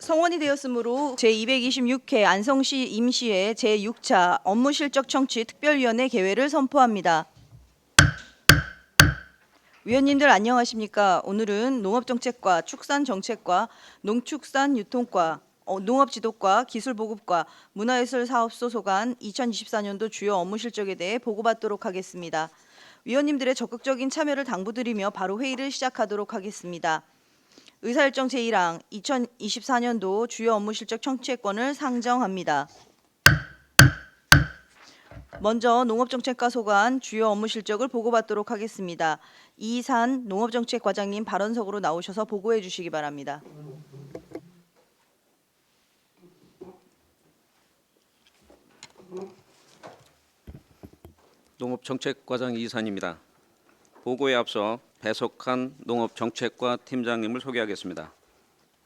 성원이 되었으므로 제226회 안성시 임시회 제6차 업무실적 청취 특별위원회 개회를 선포합니다. 위원님들 안녕하십니까? 오늘은 농업정책과 축산정책과 농축산유통과 농업지도과 기술보급과 문화예술사업소 소관 2024년도 주요 업무실적에 대해 보고받도록 하겠습니다. 위원님들의 적극적인 참여를 당부드리며 바로 회의를 시작하도록 하겠습니다. 의사일정 제1항 2024년도 주요 업무실적 청취권을 상정합니다. 먼저 농업정책과 소관 주요 업무실적을 보고받도록 하겠습니다. 이산 농업정책과장님 발언석으로 나오셔서 보고해 주시기 바랍니다. 농업정책과장 이산입니다. 보고에 앞서 배석한 농업정책과 팀장님을 소개하겠습니다.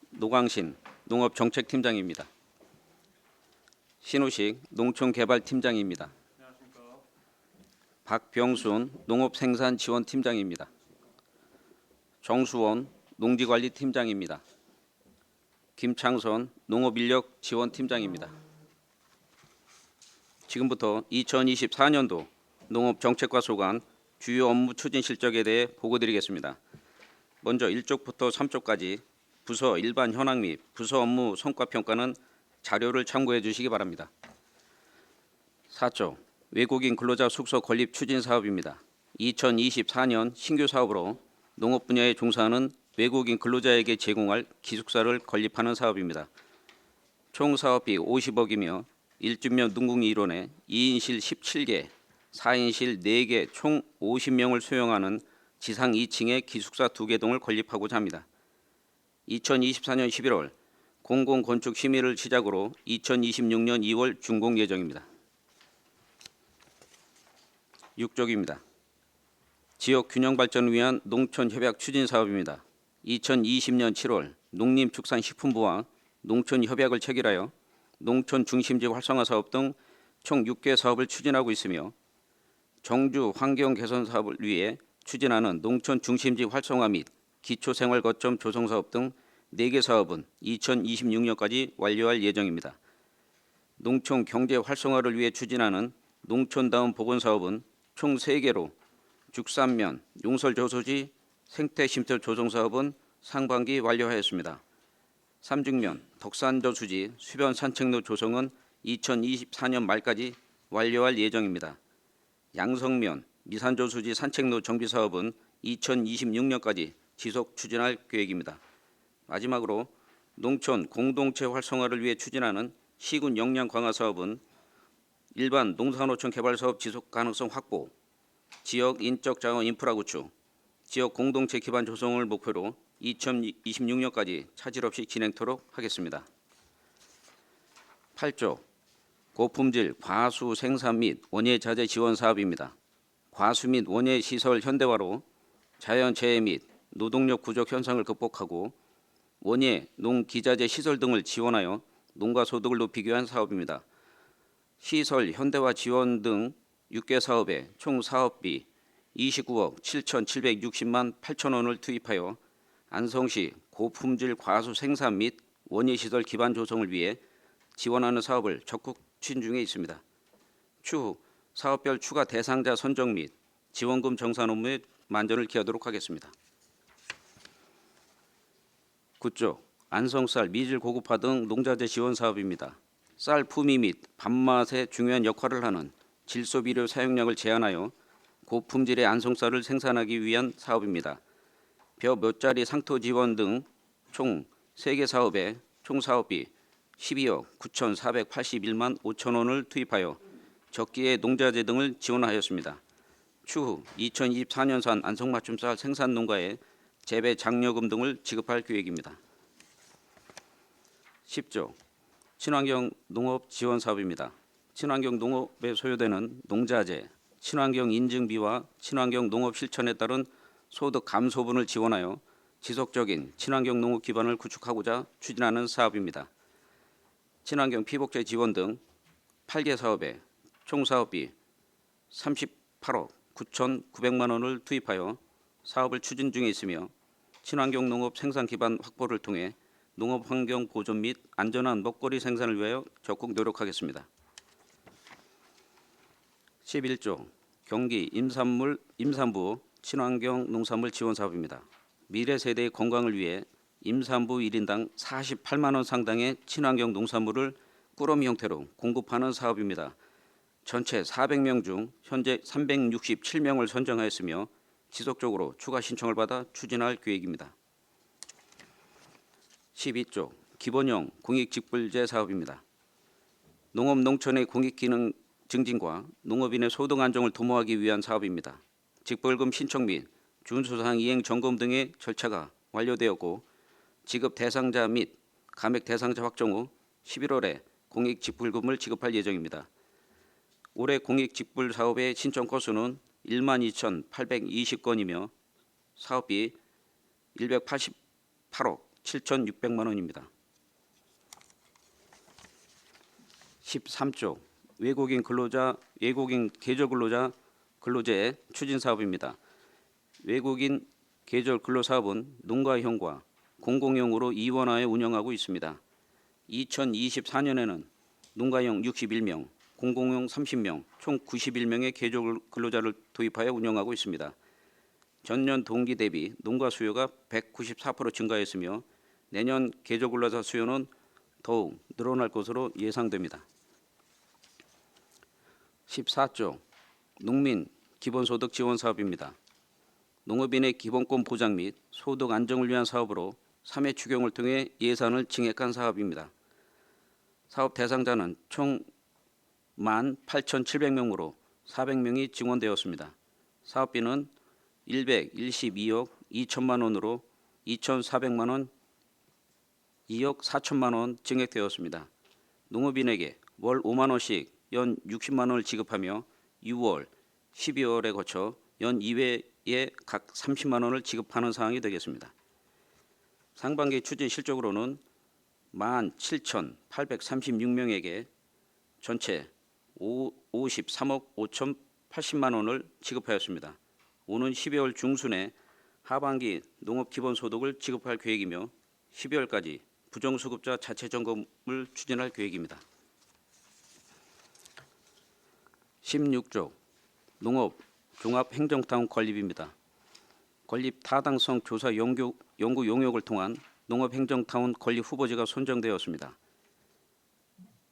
노광신 농업정책팀장입니다. 신우식 농촌개발팀장입니다. 박병순 농업생산지원팀장입니다. 정수원 농지관리팀장입니다. 김창선 농업인력지원팀장입니다. 지금부터 2024년도 농업정책과 소관 주요 업무 추진 실적에 대해 보고드리겠습니다. 먼저 1쪽부터 3쪽까지 부서 일반 현황 및 부서 업무 성과평가는 자료를 참고해 주시기 바랍니다. 4쪽 외국인 근로자 숙소 건립 추진 사업입니다. 2024년 신규 사업으로 농업 분야에 종사하는 외국인 근로자에게 제공할 기숙사를 건립하는 사업입니다. 총 사업비 50억이며 1주면 눈궁이 일원에 2인실 17개, 4인실 4개 총 50명을 수용하는 지상 2층에 기숙사 2개 등을 건립하고자 합니다. 2024년 11월 공공건축 심의를 시작으로 2026년 2월 준공 예정입니다. 6쪽입니다. 지역 균형 발전을 위한 농촌 협약 추진 사업입니다. 2020년 7월 농림축산식품부와 농촌 협약을 체결하여 농촌 중심지 활성화 사업 등 총 6개 사업을 추진하고 있으며 정주 환경 개선 사업을 위해 추진하는 농촌 중심지 활성화 및 기초생활 거점 조성 사업 등 4개 사업은 2026년까지 완료할 예정입니다. 농촌 경제 활성화를 위해 추진하는 농촌다운 보건 사업은 총 3개로 죽산면 용설저수지 생태쉼터 조성 사업은 상반기 완료하였습니다. 삼죽면 덕산저수지 수변 산책로 조성은 2024년 말까지 완료할 예정입니다. 양성면 미산저수지 산책로 정비 사업은 2026년까지 지속 추진할 계획입니다. 마지막으로 농촌 공동체 활성화를 위해 추진하는 시군 역량 강화 사업은 일반 농산어촌 개발 사업 지속 가능성 확보, 지역 인적 자원 인프라 구축, 지역 공동체 기반 조성을 목표로 2026년까지 차질 없이 진행토록 하겠습니다. 8조 고품질 과수 생산 및 원예 자재 지원 사업입니다. 과수 및 원예 시설 현대화로 자연재해 및 노동력 부족 현상을 극복하고 원예 농기자재 시설 등을 지원하여 농가 소득을 높이기 위한 사업입니다. 시설 현대화 지원 등 6개 사업에 총 사업비 29억 7,760만 8천 원을 투입하여 안성시 고품질 과수 생산 및 원예시설 기반 조성을 위해 지원하는 사업을 적극 추진 중에 있습니다. 추후 사업별 추가 대상자 선정 및 지원금 정산 업무에 만전을 기하도록 하겠습니다. 9조 안성쌀 미질 고급화 등 농자재 지원 사업입니다. 쌀 품위 및 밥맛에 중요한 역할을 하는 질소비료 사용량을 제한하여 고품질의 안성쌀을 생산하기 위한 사업입니다. 벼 몇 자리 상토 지원 등 총 3개 사업에 총 사업비 12억 9,481만 5천 원을 투입하여 적기의 농자재 등을 지원하였습니다. 추후 2024년산 안성맞춤쌀 생산 농가에 재배 장려금 등을 지급할 계획입니다. 10조 친환경 농업 지원 사업입니다. 친환경 농업에 소요되는 농자재, 친환경 인증비와 친환경 농업 실천에 따른 소득 감소분을 지원하여 지속적인 친환경 농업 기반을 구축하고자 추진하는 사업입니다. 친환경 피복제 지원 등 8개 사업에 총 사업비 38억 9,900만 원을 투입하여 사업을 추진 중에 있으며 친환경 농업 생산 기반 확보를 통해 농업 환경 보존 및 안전한 먹거리 생산을 위하여 적극 노력하겠습니다. 11조 경기 임산부 친환경 농산물 지원 사업입니다. 미래 세대의 건강을 위해 임산부 1인당 48만 원 상당의 친환경 농산물을 꾸러미 형태로 공급하는 사업입니다. 전체 400명 중 현재 367명을 선정하였으며 지속적으로 추가 신청을 받아 추진할 계획입니다. 12조 기본형 공익직불제 사업입니다. 농업 농촌의 공익기능 증진과 농업인의 소득 안정을 도모하기 위한 사업입니다. 직불금 신청 및 준수사항 이행 점검 등의 절차가 완료되었고 지급 대상자 및 감액 대상자 확정 후 11월에 공익직불금을 지급할 예정입니다. 올해 공익직불 사업의 신청 건수는 12,820건이며 사업비 188억 7,600만 원입니다. 13조 외국인 계절 근로자 근로제 추진 사업입니다. 외국인 계절 근로 사업은 농가형과 공공형으로 이원화해 운영하고 있습니다. 2024년에는 농가형 61명, 공공형 30명, 총 91명의 계절 근로자를 도입하여 운영하고 있습니다. 전년 동기 대비 농가 수요가 194% 증가했으며 내년 계절 근로자 수요는 더욱 늘어날 것으로 예상됩니다. 14조 농민 기본소득 지원 사업입니다. 농업인의 기본권 보장 및 소득 안정을 위한 사업으로 3회 추경을 통해 예산을 증액한 사업입니다. 사업 대상자는 총 18,700명으로 400명이 증원되었습니다. 사업비는 112억 2천만 원으로 2,400만 원, 2억 4천만 원 증액되었습니다. 농업인에게 월 5만 원씩 연 60만 원을 지급하며 6월, 12월에 거쳐 연 2회에 각 30만 원을 지급하는 상황이 되겠습니다. 상반기 추진 실적으로는 17,836명에게 전체 53억 5,080만 원을 지급하였습니다. 오는 12월 중순에 하반기 농업 기본소득을 지급할 계획이며 12월까지 부정수급자 자체 점검을 추진할 계획입니다. 16조 농업 종합행정타운 건립입니다. 건립 타당성 조사 연구 용역을 통한 농업행정타운 건립 후보지가 선정되었습니다.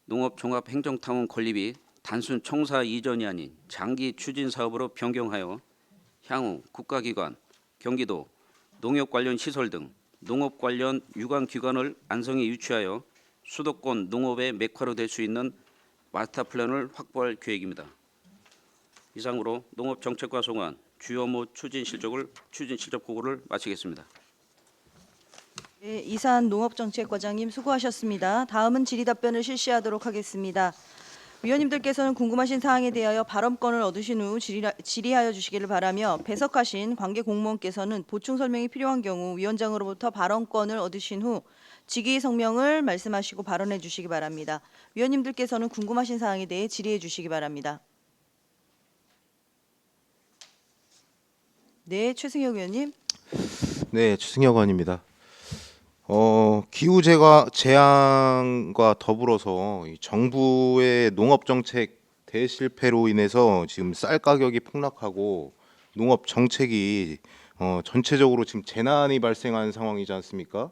농업종합행정타운 건립이 단순 청사 이전이 아닌 장기 추진 사업으로 변경하여 향후 국가기관, 경기도, 농협 관련 시설 등 농업 관련 유관 기관을 안성에 유치하여 수도권 농업의 맥화로 될 수 있는 마스터 플랜을 확보할 계획입니다. 이상으로 농업정책과 소관 주요 업무 추진 실적 보고를 마치겠습니다. 네, 이산 농업정책과장님 수고하셨습니다. 다음은 질의답변을 실시하도록 하겠습니다. 위원님들께서는 궁금하신 사항에 대하여 발언권을 얻으신 후 질의하여 주시기를 바라며 배석하신 관계 공무원께서는 보충 설명이 필요한 경우 위원장으로부터 발언권을 얻으신 후 직위 성명을 말씀하시고 발언해 주시기 바랍니다. 위원님들께서는 궁금하신 사항에 대해 질의해 주시기 바랍니다. 네, 최승혁 의원님. 네, 추승혁 의원입니다. 기후 재앙과 더불어서 이 정부의 농업 정책 대실패로 인해서 지금 쌀 가격이 폭락하고 농업 정책이 전체적으로 지금 재난이 발생한 상황이지 않습니까?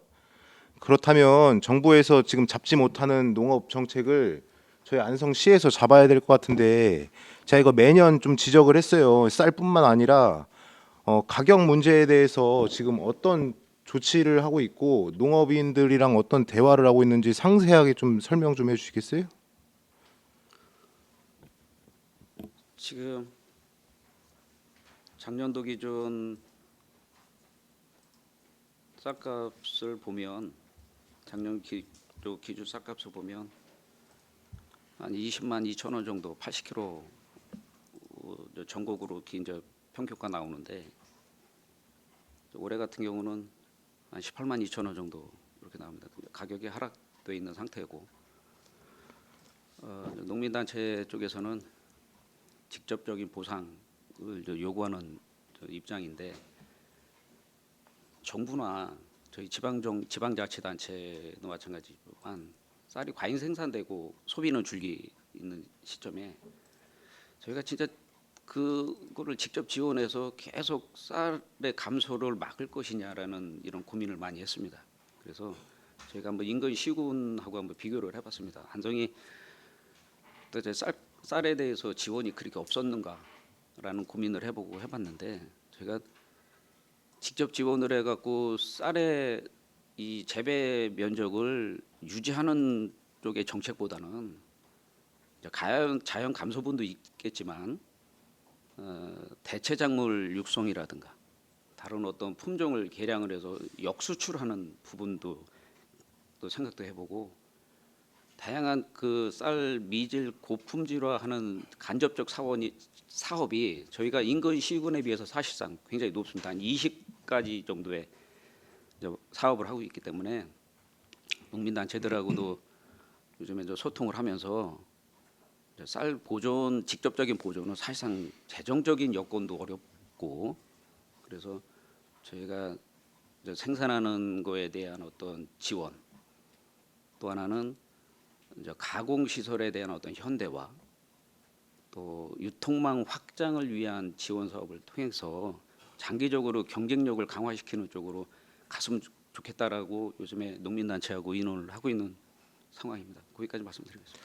그렇다면 정부에서 지금 잡지 못하는 농업 정책을 저희 안성시에서 잡아야 될 것 같은데 제가 이거 매년 좀 지적을 했어요. 쌀뿐만 아니라 가격 문제에 대해서 지금 어떤 조치를 하고 있고 농업인들이랑 어떤 대화를 하고 있는지 상세하게 좀 설명 좀 해주시겠어요? 지금 작년도 기준 쌀값을 보면 작년도 기준 쌀값을 보면 한 20만 2천 원 정도 80kg 전국으로 이제 평균가 나오는데 올해 같은 경우는 한 18만 2천 원 정도 이렇게 나옵니다. 가격이 하락돼 있는 상태고 농민단체 쪽에서는 직접적인 보상을 요구하는 입장인데 정부나 저희 지방자치단체도 마찬가지지만 쌀이 과잉 생산되고 소비는 줄기 있는 시점에 저희가 진짜 그거를 직접 지원해서 계속 쌀의 감소를 막을 것이냐라는 이런 고민을 많이 했습니다. 그래서 저희가 한번 인근 시군하고 한번 비교를 해봤습니다. 안성이 또 이제 쌀에 대해서 지원이 그렇게 없었는가라는 고민을 해봤는데 저희가 직접 지원을 해갖고 쌀의 이 재배 면적을 유지하는 쪽의 정책보다는 이제 자연 감소분도 있겠지만 대체 작물 육성이라든가 다른 어떤 품종을 개량을 해서 역수출하는 부분도 또 생각도 해보고 다양한 그 쌀 미질 고품질화하는 간접적 사업이 저희가 인근 시군에 비해서 사실상 굉장히 높습니다. 한 20가지 정도의 사업을 하고 있기 때문에 농민단체들하고도 요즘에 이제 소통을 하면서 쌀 보존, 직접적인 보존은 사실상 재정적인 여건도 어렵고 그래서 저희가 이제 생산하는 거에 대한 어떤 지원, 또 하나는 이제 가공 시설에 대한 어떤 현대화, 또 유통망 확장을 위한 지원 사업을 통해서 장기적으로 경쟁력을 강화시키는 쪽으로 갔으면 좋겠다라고 요즘에 농민단체하고 의논을 하고 있는 상황입니다. 거기까지 말씀드리겠습니다.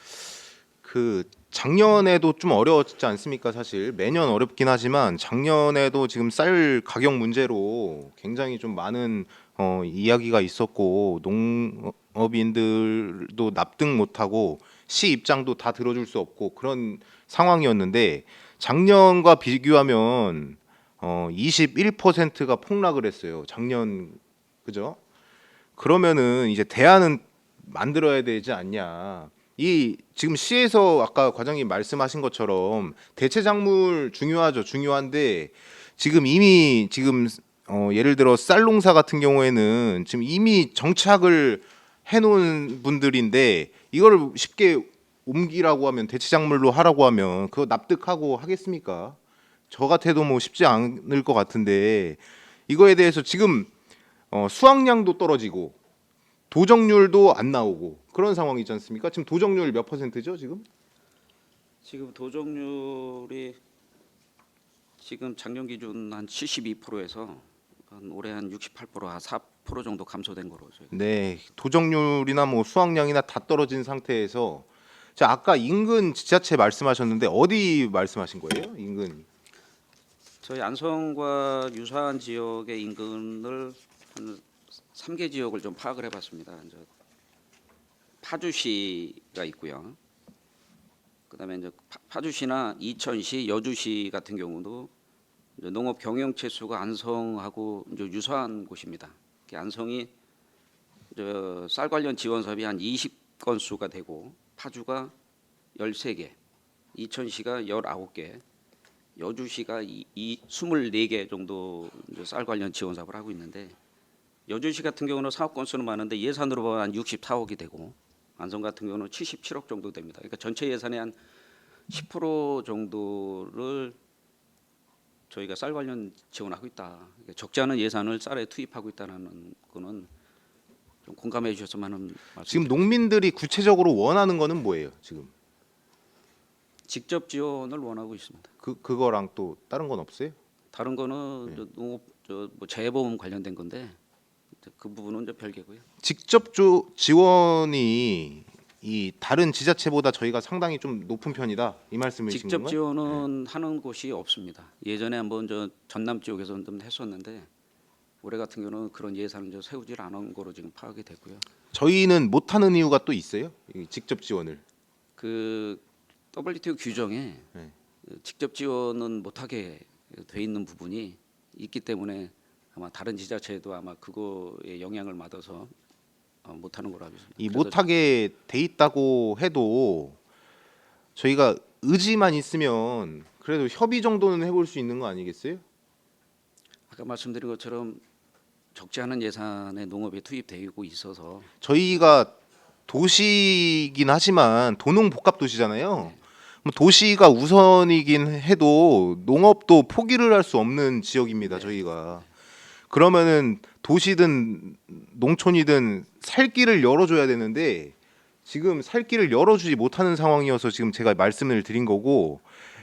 그 작년에도 좀 어려웠지 않습니까? 사실 매년 어렵긴 하지만 작년에도 지금 쌀 가격 문제로 굉장히 좀 많은 이야기가 있었고 농업인들도 납득 못하고 시 입장도 다 들어줄 수 없고 그런 상황이었는데 작년과 비교하면 21%가 폭락을 했어요. 작년 그죠? 그러면은 이제 대안은 만들어야 되지 않냐. 이 지금 시에서 아까 과장님 말씀하신 것처럼 대체 작물 중요하죠. 중요한데 지금 이미 예를 들어 쌀 농사 같은 경우에는 지금 이미 정착을 해놓은 분들인데 이거를 쉽게 옮기라고 하면 대체 작물로 하라고 하면 그거 납득하고 하겠습니까? 저 같아도 뭐 쉽지 않을 것 같은데 이거에 대해서 지금 수확량도 떨어지고 도정률도 안 나오고 그런 상황이 있지 않습니까? 지금 도정률 몇 %죠 지금? 지금 도정률이 지금 작년 기준 한 72%에서 올해 한 68%, 한 4% 정도 감소된 거로 저희가. 네, 도정률이나 뭐 수확량이나 다 떨어진 상태에서 자 아까 인근 지자체 말씀하셨는데 어디 말씀하신 거예요? 인근 저희 안성과 유사한 지역의 인근을 한 3개 지역을 좀 파악을 해봤습니다. 이제 파주시가 있고요. 그다음에 이제 파주시나 이천시, 여주시 같은 경우도 이제 농업 경영 채수가 안성하고 이제 유사한 곳입니다. 안성이 쌀 관련 지원 사업이 한 20건수가 되고 파주가 13개, 이천시가 19개, 여주시가 24개 정도 이제 쌀 관련 지원 사업을 하고 있는데 여주시 같은 경우는 사업 건수는 많은데 예산으로 보면 한 64억이 되고 안성 같은 경우는 77억 정도 됩니다. 그러니까 전체 예산의 한 10% 정도를 저희가 쌀 관련 지원하고 있다. 그러니까 적지 않은 예산을 쌀에 투입하고 있다는 거는 좀 공감해 주셨으면 하는 말씀. 지금 농민들이 구체적으로 원하는 거는 뭐예요? 지금 직접 지원을 원하고 있습니다. 그거랑 또 다른 건 없어요? 다른 거는 네. 농업 뭐 재보험 관련된 건데 그 부분은 이제 별개고요. 직접 지원이 이 다른 지자체보다 저희가 상당히 좀 높은 편이다 이 말씀이신 직접 건가요? 지원은 하는 곳이 없습니다. 예전에 한번 전남 지역에서 좀 했었는데 올해 같은 경우는 그런 예산을 세우질 않은 거로 지금 파악이 됐고요. 저희는 못하는 이유가 또 있어요? 이 직접 지원을 그 WTO 규정에 네. 직접 지원은 못하게 돼 있는 부분이 있기 때문에 아마 다른 지자체도 아마 그거에 영향을 받아서 못하는 걸로 알고 있습니다. 이 그래서 못하게 돼 있다고 해도 저희가 의지만 있으면 그래도 협의 정도는 해볼 수 있는 거 아니겠어요? 아까 말씀드린 것처럼 적지 않은 예산에 농업에 투입되고 있어서 저희가 도시이긴 하지만 도농복합도시잖아요. 뭐 도시가 우선이긴 해도 농업도 포기를 할 수 없는 지역입니다. 네. 저희가 그러면은 도시든 농촌이든 살 길을 열어줘야 되는데 지금 살 길을 열어주지 못하는 상황이어서 지금 제가 말씀을 드린 거고,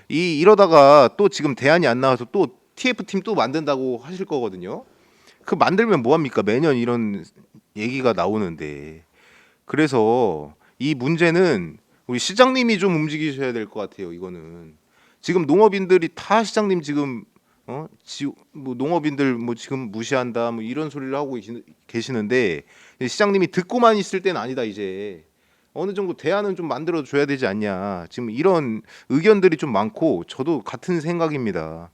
이러다가 또 지금 대안이 안 나와서 또 TF팀 또 만든다고 하실 거거든요. 그 만들면 뭐 합니까? 매년 이런 얘기가 나오는데. 그래서 이 문제는 우리 시장님이 좀 움직이셔야 될 것 같아요. 이거는 지금 농업인들이 다 시장님 지금 뭐 농업인들 뭐 지금 무시한다 뭐 이런 소리를 하고 계시는데, 시장님이 듣고만 있을 때는 아니다. 이제 어느 정도 대안은 좀 만들어 줘야 되지 않냐. 지금 이런 의견들이 좀 많고 저도 같은 생각입니다.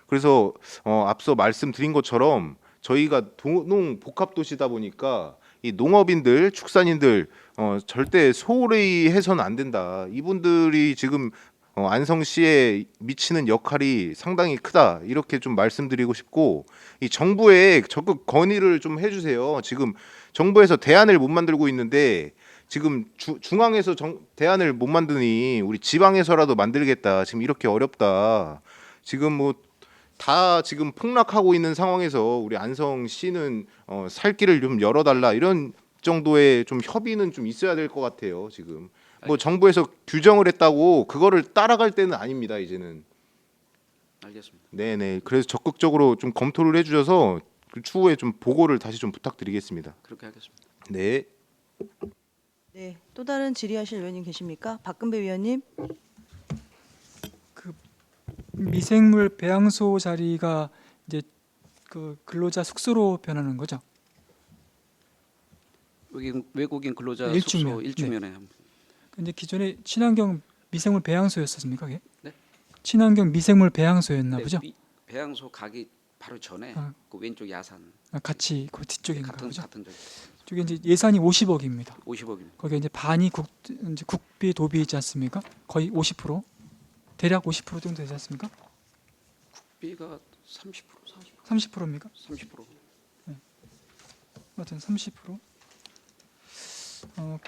그래서 앞서 말씀드린 것처럼 저희가 도농 복합 도시다 보니까 이 농업인들, 축산인들 절대 소홀히 해서는 안 된다. 이분들이 지금 안성시에 미치는 역할이 상당히 크다. 이렇게 좀 말씀드리고 싶고, 이 정부에 적극 건의를 좀 해주세요. 지금 정부에서 대안을 못 만들고 있는데 지금 중앙에서 대안을 못 만드니 우리 지방에서라도 만들겠다. 지금 이렇게 어렵다. 지금 뭐 다 지금 폭락하고 있는 상황에서 우리 안성시는 살 길을 좀 열어달라 이런 정도의 좀 협의는 좀 있어야 될 것 같아요. 지금 뭐 정부에서 규정을 했다고 그거를 따라갈 때는 아닙니다. 이제는. 알겠습니다. 네네. 그래서 적극적으로 좀 검토를 해주셔서 그 추후에 좀 보고를 다시 좀 부탁드리겠습니다. 그렇게 하겠습니다. 네. 네, 또 다른 질의하실 의원님 계십니까? 박근배 위원님. 미생물 배양소 자리가 이제 그 근로자 숙소로 변하는 거죠. 외국인 근로자 일주면. 숙소 일주면에 근데 기존에 친환경 미생물 배양소였습니까? 그게? 네? 친환경 미생물 배양소였나 보죠. 배양소 가기 바로 전에 아. 그 왼쪽 야산 같이 그 뒤쪽인가 같은 보죠. 같은 저 저게 이제 예산이 50억입니다. 50억입니다. 거기에 이제 반이 이제 국비 도비이지 않습니까? 거의 50%, 대략 50% 정도 되지 않습니까? B가 30% 30%입니까? 30%. 아무튼 30%.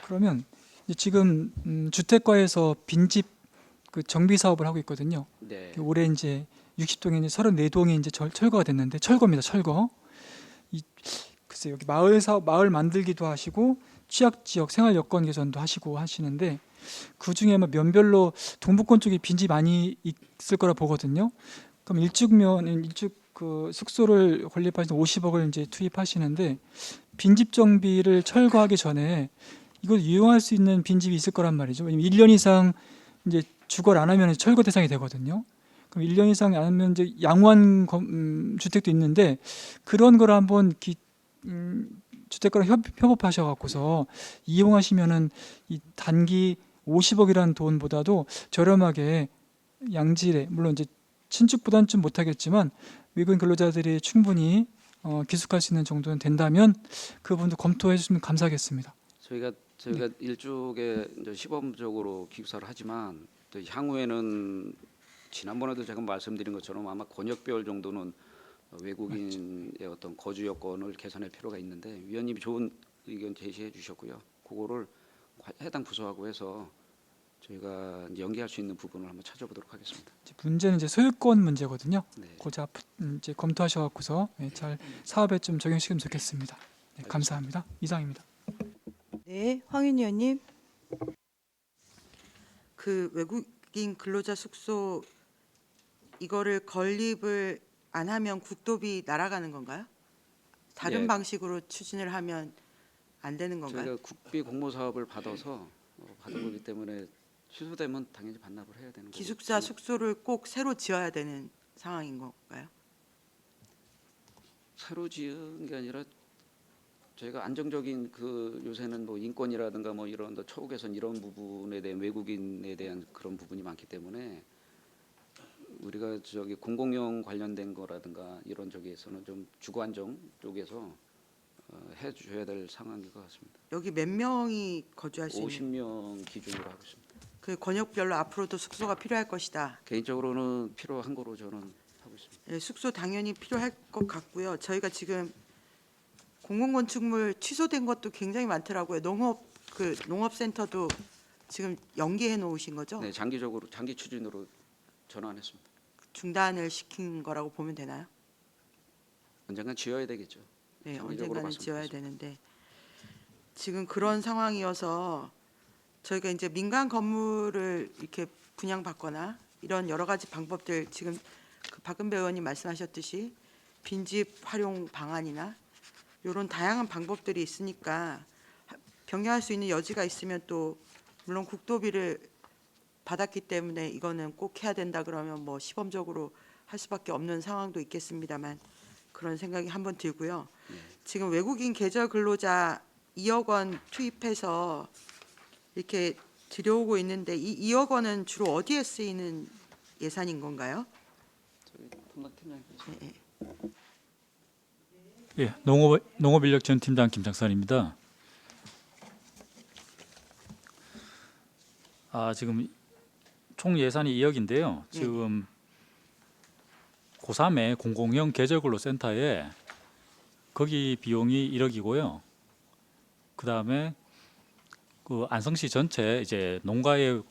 그러면 이제 지금 주택가에서 빈집 그 정비 사업을 하고 있거든요. 네. 올해 이제 60동에 이제 34동이 이제 철거가 됐는데, 철거입니다. 철거. 글쎄 여기 마을 사업, 마을 만들기도 하시고 취약 지역 생활 여건 개선도 하시고 하시는데, 그 중에 아마 면별로 동북권 쪽에 빈집 많이 있을 거라 보거든요. 그럼 일축 그 숙소를 건립하시는 50억을 이제 투입하시는데, 빈집 정비를 철거하기 전에 이걸 이용할 수 있는 빈집이 있을 거란 말이죠. 왜냐면 1년 이상 이제 주거를 안 하면 철거 대상이 되거든요. 그럼 1년 이상 안 하면 이제 양호한 주택도 있는데, 그런 걸 한번 주택가랑 협업하셔 갖고서 이용하시면은 이 단기 50억이라는 돈보다도 저렴하게 양질의, 물론 이제 신축보다는 좀 못하겠지만 외국인 근로자들이 충분히 기숙할 수 있는 정도는 된다면 그 부분도 검토해 주시면 감사하겠습니다. 저희가 일쪽에 이제 시범적으로 기숙사를 하지만 또 향후에는 지난번에도 제가 말씀드린 것처럼 아마 권역별 정도는 외국인의 어떤 거주 여건을 개선할 필요가 있는데, 위원님이 좋은 의견 제시해 주셨고요. 그거를 해당 부서하고 해서 저희가 이제 연계할 수 있는 부분을 한번 찾아보도록 하겠습니다. 문제는 이제 소유권 문제거든요. 네. 그거 이제 검토하셔 갖고서 잘 사업에 좀 적용시키면 좋겠습니다. 네, 감사합니다. 이상입니다. 네, 황윤 의원님. 그 외국인 근로자 숙소 이거를 건립을 안 하면 국도비 날아가는 건가요? 다른 예. 방식으로 추진을 하면 안 되는 건가요? 저희가 국비 공모 사업을 받아서 받은 거기 때문에 취소되면 당연히 반납을 해야 되는 거고. 기숙사 숙소를 꼭 새로 지어야 되는 상황인 건가요? 새로 지은 게 아니라 저희가 안정적인 그 요새는 뭐 인권이라든가 뭐 이런 처우 개선 이런 부분에 대한 외국인에 대한 그런 부분이 많기 때문에 우리가 공공용 관련된 거라든가 이런 쪽에서는 좀 주거 안정 쪽에서 해 주셔야 될 상황인 것 같습니다. 여기 몇 명이 거주할 수 있는 50명 기준으로 하고 있습니다. 그 권역별로 앞으로도 숙소가 필요할 것이다. 개인적으로는 필요한 거로 저는 하고 있습니다. 예, 숙소 당연히 필요할 것 같고요. 저희가 지금 공공건축물 취소된 것도 굉장히 많더라고요. 농업센터도 지금 연기해 놓으신 거죠? 네, 장기 추진으로 전환했습니다. 중단을 시킨 거라고 보면 되나요? 언젠간 지어야 되겠죠. 네, 장기적으로 언젠가는 봤으면 지어야 좋겠습니다. 되는데 지금 그런 상황이어서 저희가 이제 민간 건물을 이렇게 분양받거나 이런 여러 가지 방법들 지금 그 박은배 의원님 말씀하셨듯이 빈집 활용 방안이나 이런 다양한 방법들이 있으니까 변경할 수 있는 여지가 있으면 또 물론 국도비를 받았기 때문에 이거는 꼭 해야 된다 그러면 뭐 시범적으로 할 수밖에 없는 상황도 있겠습니다만 그런 생각이 한번 들고요. 지금 외국인 계절 근로자 2억 원 투입해서 이렇게 들여오고 있는데 이 2억 원은 주로 어디에 쓰이는 예산인 건가요? 네, 네. 예, 농업인력지원팀장 김창선입니다. 지금 총 예산이 2억인데요. 지금 고3의 공공형 계절근로센터에 거기 비용이 1억이고요. 그 다음에 그 안성시 전체 이제 농가에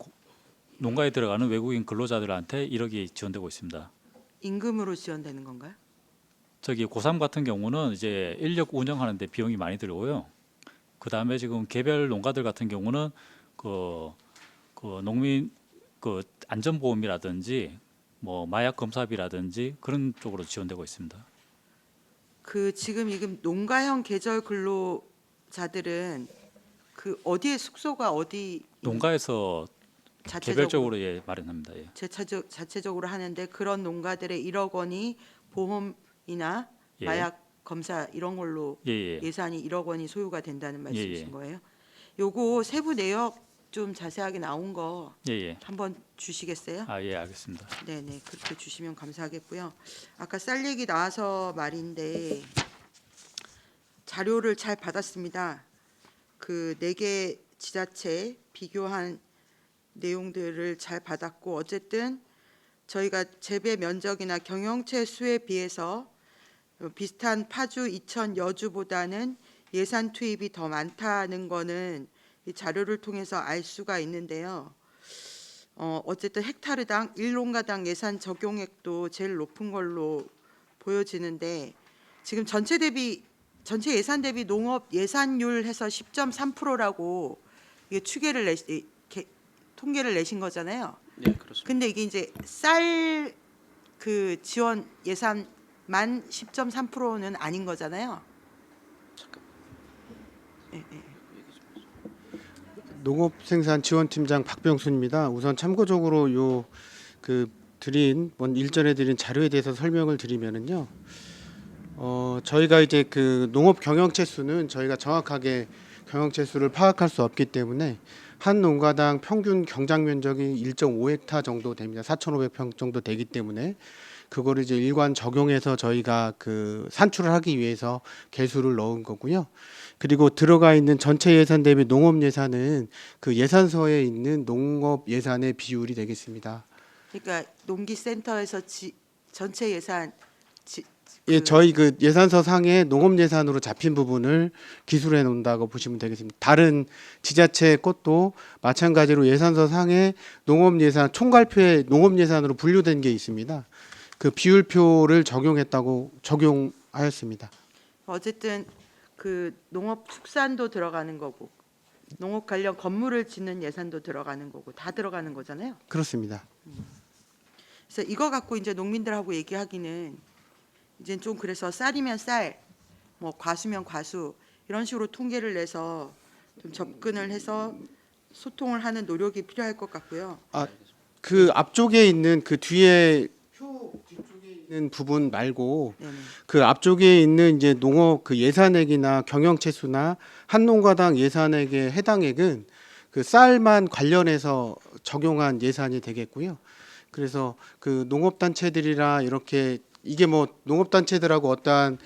들어가는 외국인 근로자들한테 1억이 지원되고 있습니다. 임금으로 지원되는 건가요? 저기 고3 같은 경우는 이제 인력 운영하는데 비용이 많이 들고요. 그 다음에 지금 개별 농가들 같은 경우는 그 농민 그 안전보험이라든지 뭐 마약 검사비라든지 그런 쪽으로 지원되고 있습니다. 그 지금 농가형 계절 근로자들은 그 어디에 숙소가 어디 농가에서 개별적으로 예 마련합니다. 예. 자체적으로 하는데 그런 농가들의 1억 원이 보험이나 예. 마약 검사 이런 걸로 예. 예산이 1억 원이 소요가 된다는 말씀이신 예. 거예요? 요거 세부 내역 좀 자세하게 나온 거 예. 한번 주시겠어요? 예, 알겠습니다. 네네 그렇게 주시면 감사하겠고요. 아까 쌀 얘기 나와서 말인데 자료를 잘 받았습니다. 그 4개 지자체 비교한 내용들을 잘 받았고 어쨌든 저희가 재배 면적이나 경영체 수에 비해서 비슷한 파주, 이천, 여주보다는 예산 투입이 더 많다는 거는 이 자료를 통해서 알 수가 있는데요. 어쨌든 헥타르당 1농가당 예산 적용액도 제일 높은 걸로 보여지는데 지금 전체 예산 대비 농업 예산율 해서 10.3%라고 이게 통계를 내신 거잖아요. 네, 그렇습니다. 근데 이게 이제 쌀 그 지원 예산만 10.3%는 아닌 거잖아요. 네, 네. 농업생산지원팀장 박병순입니다. 우선 참고적으로 드린 일전에 드린 자료에 대해서 설명을 드리면은요. 저희가 이제 그 농업 경영체 수는 저희가 정확하게 경영체 수를 파악할 수 없기 때문에 한 농가당 평균 경작 면적이 1.5헥타 정도 됩니다. 4,500평 정도 되기 때문에 그거를 이제 일관 적용해서 저희가 그 산출을 하기 위해서 개수를 넣은 거고요. 그리고 들어가 있는 전체 예산 대비 농업 예산은 그 예산서에 있는 농업 예산의 비율이 되겠습니다. 그러니까 농기센터에서 전체 예산 예, 저희 그 예산서 상에 농업 예산으로 잡힌 부분을 기술해 놓는다고 보시면 되겠습니다. 다른 지자체 것도 마찬가지로 예산서 상에 농업 예산 총괄표에 농업 예산으로 분류된 게 있습니다. 그 비율표를 적용하였습니다. 어쨌든 그 농업 축산도 들어가는 거고 농업 관련 건물을 짓는 예산도 들어가는 거고 다 들어가는 거잖아요. 그렇습니다. 그래서 이거 갖고 이제 농민들하고 얘기하기는 이제 좀 그래서 쌀이면 쌀, 뭐 과수면 과수 이런 식으로 통계를 내서 좀 접근을 해서 소통을 하는 노력이 필요할 것 같고요. 그 앞쪽에 있는 그 뒤에 표 뒤쪽에 있는 부분 말고 네네. 그 앞쪽에 있는 이제 농업 그 예산액이나 경영체수나 한 농가당 예산액의 해당액은 그 쌀만 관련해서 적용한 예산이 되겠고요. 그래서 그 농업단체들이라 이렇게 이게 뭐 농업단체들하고 어떠한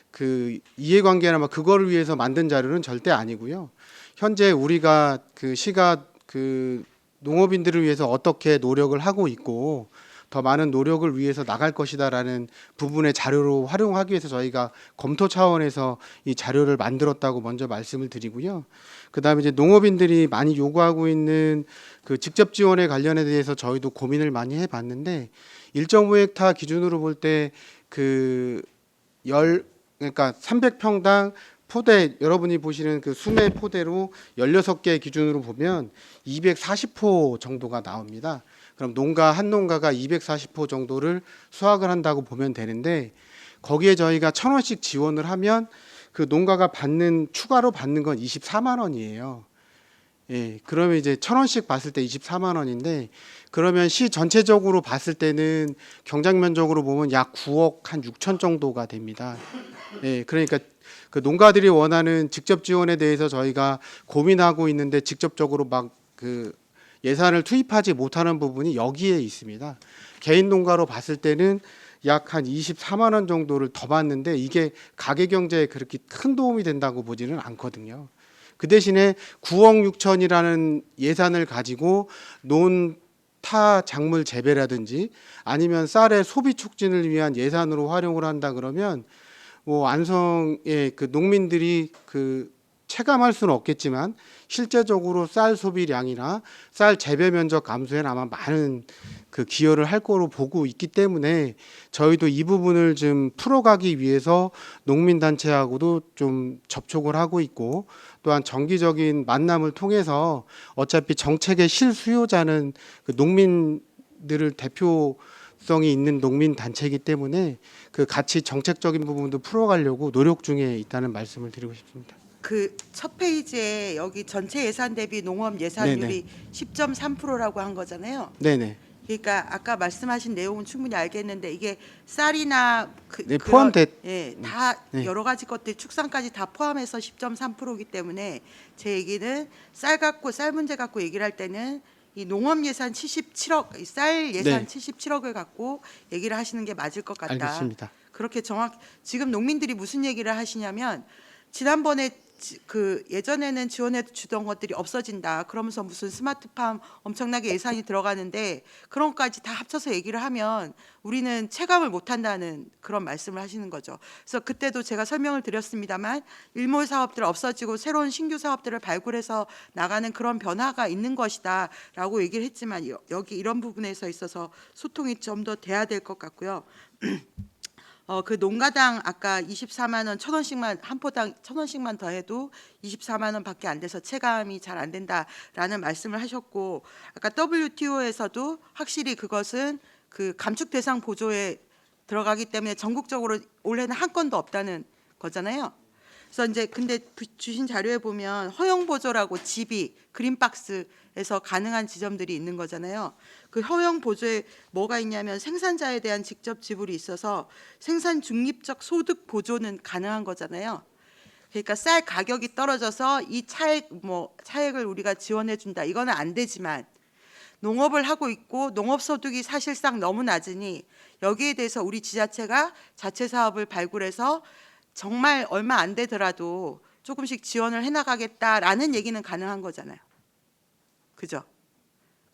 그 이해관계나 막 그거를 위해서 만든 자료는 절대 아니고요. 현재 우리가 그 시가 그 농업인들을 위해서 어떻게 노력을 하고 있고 더 많은 노력을 위해서 나갈 것이다라는 부분의 자료로 활용하기 위해서 저희가 검토 차원에서 이 자료를 만들었다고 먼저 말씀을 드리고요. 그다음에 이제 농업인들이 많이 요구하고 있는 그 직접 지원에 관련에 대해서 저희도 고민을 많이 해봤는데 1.5헥타 기준으로 볼 때 그 그러니까 300평당 포대 여러분이 보시는 그 수매 포대로 16개 기준으로 보면 240호 정도가 나옵니다. 그럼 농가 한 농가가 240호 정도를 수확을 한다고 보면 되는데 거기에 저희가 1,000원씩 지원을 하면 그 농가가 추가로 받는 건 24만 원이에요. 예, 그러면 이제 1,000원씩 봤을 때 24만 원인데 그러면 시 전체적으로 봤을 때는 경작 면적으로 보면 약 9억 한 6천 정도가 됩니다. 예, 그러니까 그 농가들이 원하는 직접 지원에 대해서 저희가 고민하고 있는데 직접적으로 막 그 예산을 투입하지 못하는 부분이 여기에 있습니다. 개인 농가로 봤을 때는 약 한 24만 원 정도를 더 받는데 이게 가계 경제에 그렇게 큰 도움이 된다고 보지는 않거든요. 그 대신에 9억 6천이라는 예산을 가지고 논타 작물 재배라든지 아니면 쌀의 소비 촉진을 위한 예산으로 활용을 한다 그러면 뭐 안성의 그 농민들이 그 체감할 수는 없겠지만 실제적으로 쌀 소비량이나 쌀 재배 면적 감소에는 아마 많은 그 기여를 할 거로 보고 있기 때문에 저희도 이 부분을 좀 풀어가기 위해서 농민단체하고도 좀 접촉을 하고 있고 또한 정기적인 만남을 통해서 어차피 정책의 실수요자는 그 농민들을 대표성이 있는 농민단체이기 때문에 그 같이 정책적인 부분도 풀어가려고 노력 중에 있다는 말씀을 드리고 싶습니다. 그 첫 페이지에 여기 전체 예산 대비 농업 예산율이 10.3%라고 한 거잖아요. 네네. 그러니까 아까 말씀하신 내용은 충분히 알겠는데 이게 쌀이나 네, 포함됐. 다 네. 여러 가지 것들 축산까지 다 포함해서 10.3%이기 때문에 제 얘기는 쌀 문제 갖고 얘기를 할 때는 이 농업 예산 77억, 쌀 예산 네. 77억을 갖고 얘기를 하시는 게 맞을 것 같다. 알겠습니다. 그렇게 지금 농민들이 무슨 얘기를 하시냐면 지난번에 그 예전에는 지원해 주던 것들이 없어진다. 그러면서 무슨 스마트팜 엄청나게 예산이 들어가는데 그런 것까지 다 합쳐서 얘기를 하면 우리는 체감을 못 한다는 그런 말씀을 하시는 거죠. 그래서 그때도 제가 설명을 드렸습니다만 일몰 사업들 없어지고 새로운 신규 사업들을 발굴해서 나가는 그런 변화가 있는 것이다라고 얘기를 했지만 여기 이런 부분에서 있어서 소통이 좀 더 돼야 될 것 같고요. 그 농가당 아까 24만 원 1,000원씩만 한 포당 1,000원씩만 더 해도 24만 원밖에 안 돼서 체감이 잘 안 된다라는 말씀을 하셨고 아까 WTO에서도 확실히 그것은 그 감축 대상 보조에 들어가기 때문에 전국적으로 올해는 한 건도 없다는 거잖아요. 그래서 이제 근데 주신 자료에 보면 허용 보조라고 GB 그린박스에서 가능한 지점들이 있는 거잖아요. 그 허용 보조에 뭐가 있냐면 생산자에 대한 직접 지불이 있어서 생산 중립적 소득 보조는 가능한 거잖아요. 그러니까 쌀 가격이 떨어져서 이 차액을 우리가 지원해 준다. 이거는 안 되지만 농업을 하고 있고 농업 소득이 사실상 너무 낮으니 여기에 대해서 우리 지자체가 자체 사업을 발굴해서 정말 얼마 안 되더라도 조금씩 지원을 해나가겠다라는 얘기는 가능한 거잖아요. 그죠?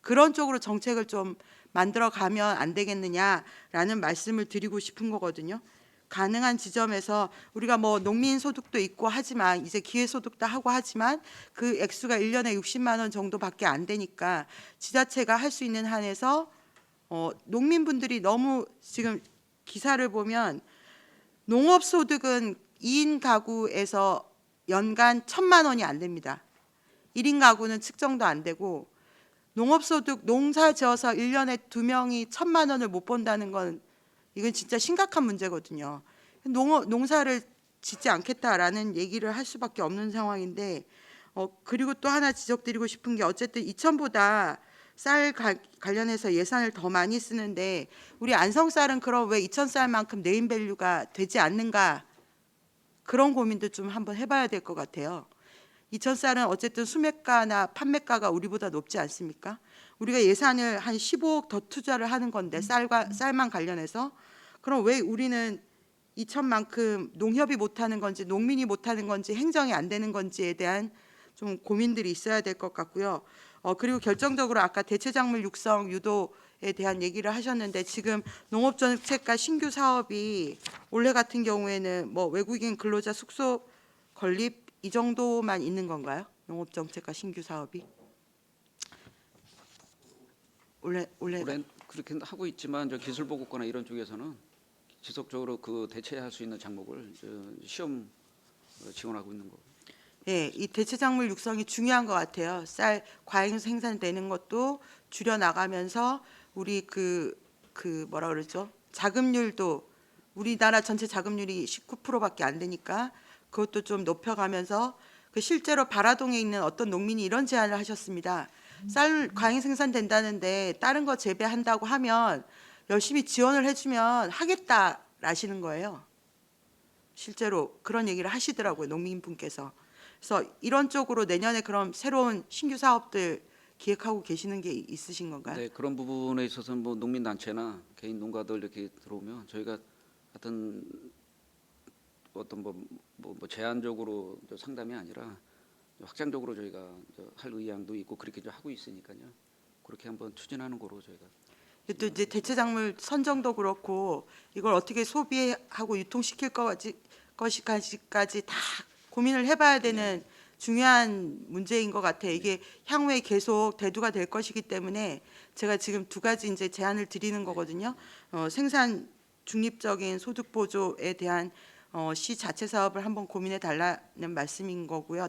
그런 쪽으로 정책을 좀 만들어 가면 안 되겠느냐라는 말씀을 드리고 싶은 거거든요. 가능한 지점에서 우리가 뭐 농민 소득도 있고 하지만 이제 기회 소득도 하고 하지만 그 액수가 1년에 60만 원 정도밖에 안 되니까 지자체가 할 수 있는 한에서 농민분들이 너무 지금 기사를 보면 농업 소득은 2인 가구에서 연간 1,000만 원이 안 됩니다. 1인 가구는 측정도 안 되고 농업 소득 농사 지어서 1년에 2명이 1,000만 원을 못 번다는 건 이건 진짜 심각한 문제거든요. 농사를 짓지 않겠다라는 얘기를 할 수밖에 없는 상황인데 그리고 또 하나 지적드리고 싶은 게 어쨌든 2천보다 쌀 관련해서 예산을 더 많이 쓰는데 우리 안성쌀은 그럼 왜 2,000쌀만큼 네임밸류가 되지 않는가 그런 고민도 좀 한번 해봐야 될 것 같아요. 2,000쌀은 어쨌든 수매가나 판매가가 우리보다 높지 않습니까? 우리가 예산을 한 15억 더 투자를 하는 건데 쌀만 관련해서 그럼 왜 우리는 2,000만큼 농협이 못하는 건지 농민이 못하는 건지 행정이 안 되는 건지에 대한 좀 고민들이 있어야 될 것 같고요. 그리고 결정적으로 아까 대체작물 육성 유도에 대한 얘기를 하셨는데 지금 농업정책과 신규 사업이 올해 같은 경우에는 뭐 외국인 근로자 숙소 건립 이 정도만 있는 건가요? 농업정책과 신규 사업이 올해 올해 그렇게 하고 있지만 저 기술보급과나 이런 쪽에서는 지속적으로 그 대체할 수 있는 작목을 시험 지원하고 있는 거. 예, 이 대체작물 육성이 중요한 것 같아요. 쌀 과잉 생산되는 것도 줄여 나가면서 우리 그 뭐라 그러죠? 자급률도 우리나라 전체 자급률이 19%밖에 안 되니까 그것도 좀 높여가면서 그 실제로 바라동에 있는 어떤 농민이 이런 제안을 하셨습니다. 쌀 과잉 생산된다는데 다른 거 재배한다고 하면 열심히 지원을 해주면 하겠다라시는 거예요. 실제로 그런 얘기를 하시더라고요, 농민분께서. 그래서 이런 쪽으로 내년에 그럼 새로운 신규 사업들 기획하고 계시는 게 있으신 건가요? 네, 그런 부분에 있어서는 뭐 농민 단체나 개인 농가들 이렇게 들어오면 저희가 하여튼 어떤 뭐 제한적으로 상담이 아니라 확장적으로 저희가 할 의향도 있고 그렇게 하고 있으니까요. 그렇게 한번 추진하는 거로 저희가. 또 이제 대체작물 선정도 그렇고 이걸 어떻게 소비하고 유통시킬 것까지 다 고민을 해봐야 되는 중요한 문제인 것 같아요. 이게 향후에 계속 대두가 될 것이기 때문에 제가 지금 두 가지 이제 제안을 드리는 거거든요. 생산 중립적인 소득 보조에 대한 시 자체 사업을 한번 고민해 달라는 말씀인 거고요.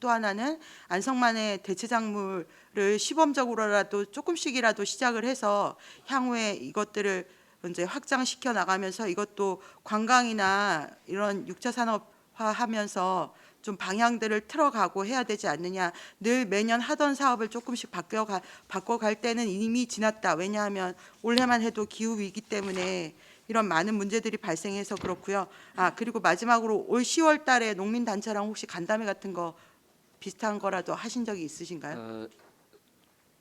또 하나는 안성만의 대체작물을 시범적으로라도 조금씩이라도 시작을 해서 향후에 이것들을 이제 확장시켜 나가면서 이것도 관광이나 이런 6차 산업화하면서 좀 방향들을 틀어가고 해야 되지 않느냐. 늘 매년 하던 사업을 조금씩 바꿔갈 때는 이미 지났다. 왜냐하면 올해만 해도 기후 위기 때문에 이런 많은 문제들이 발생해서 그렇고요. 그리고 마지막으로 올 10월 달에 농민 단체랑 혹시 간담회 같은 거 비슷한 거라도 하신 적이 있으신가요?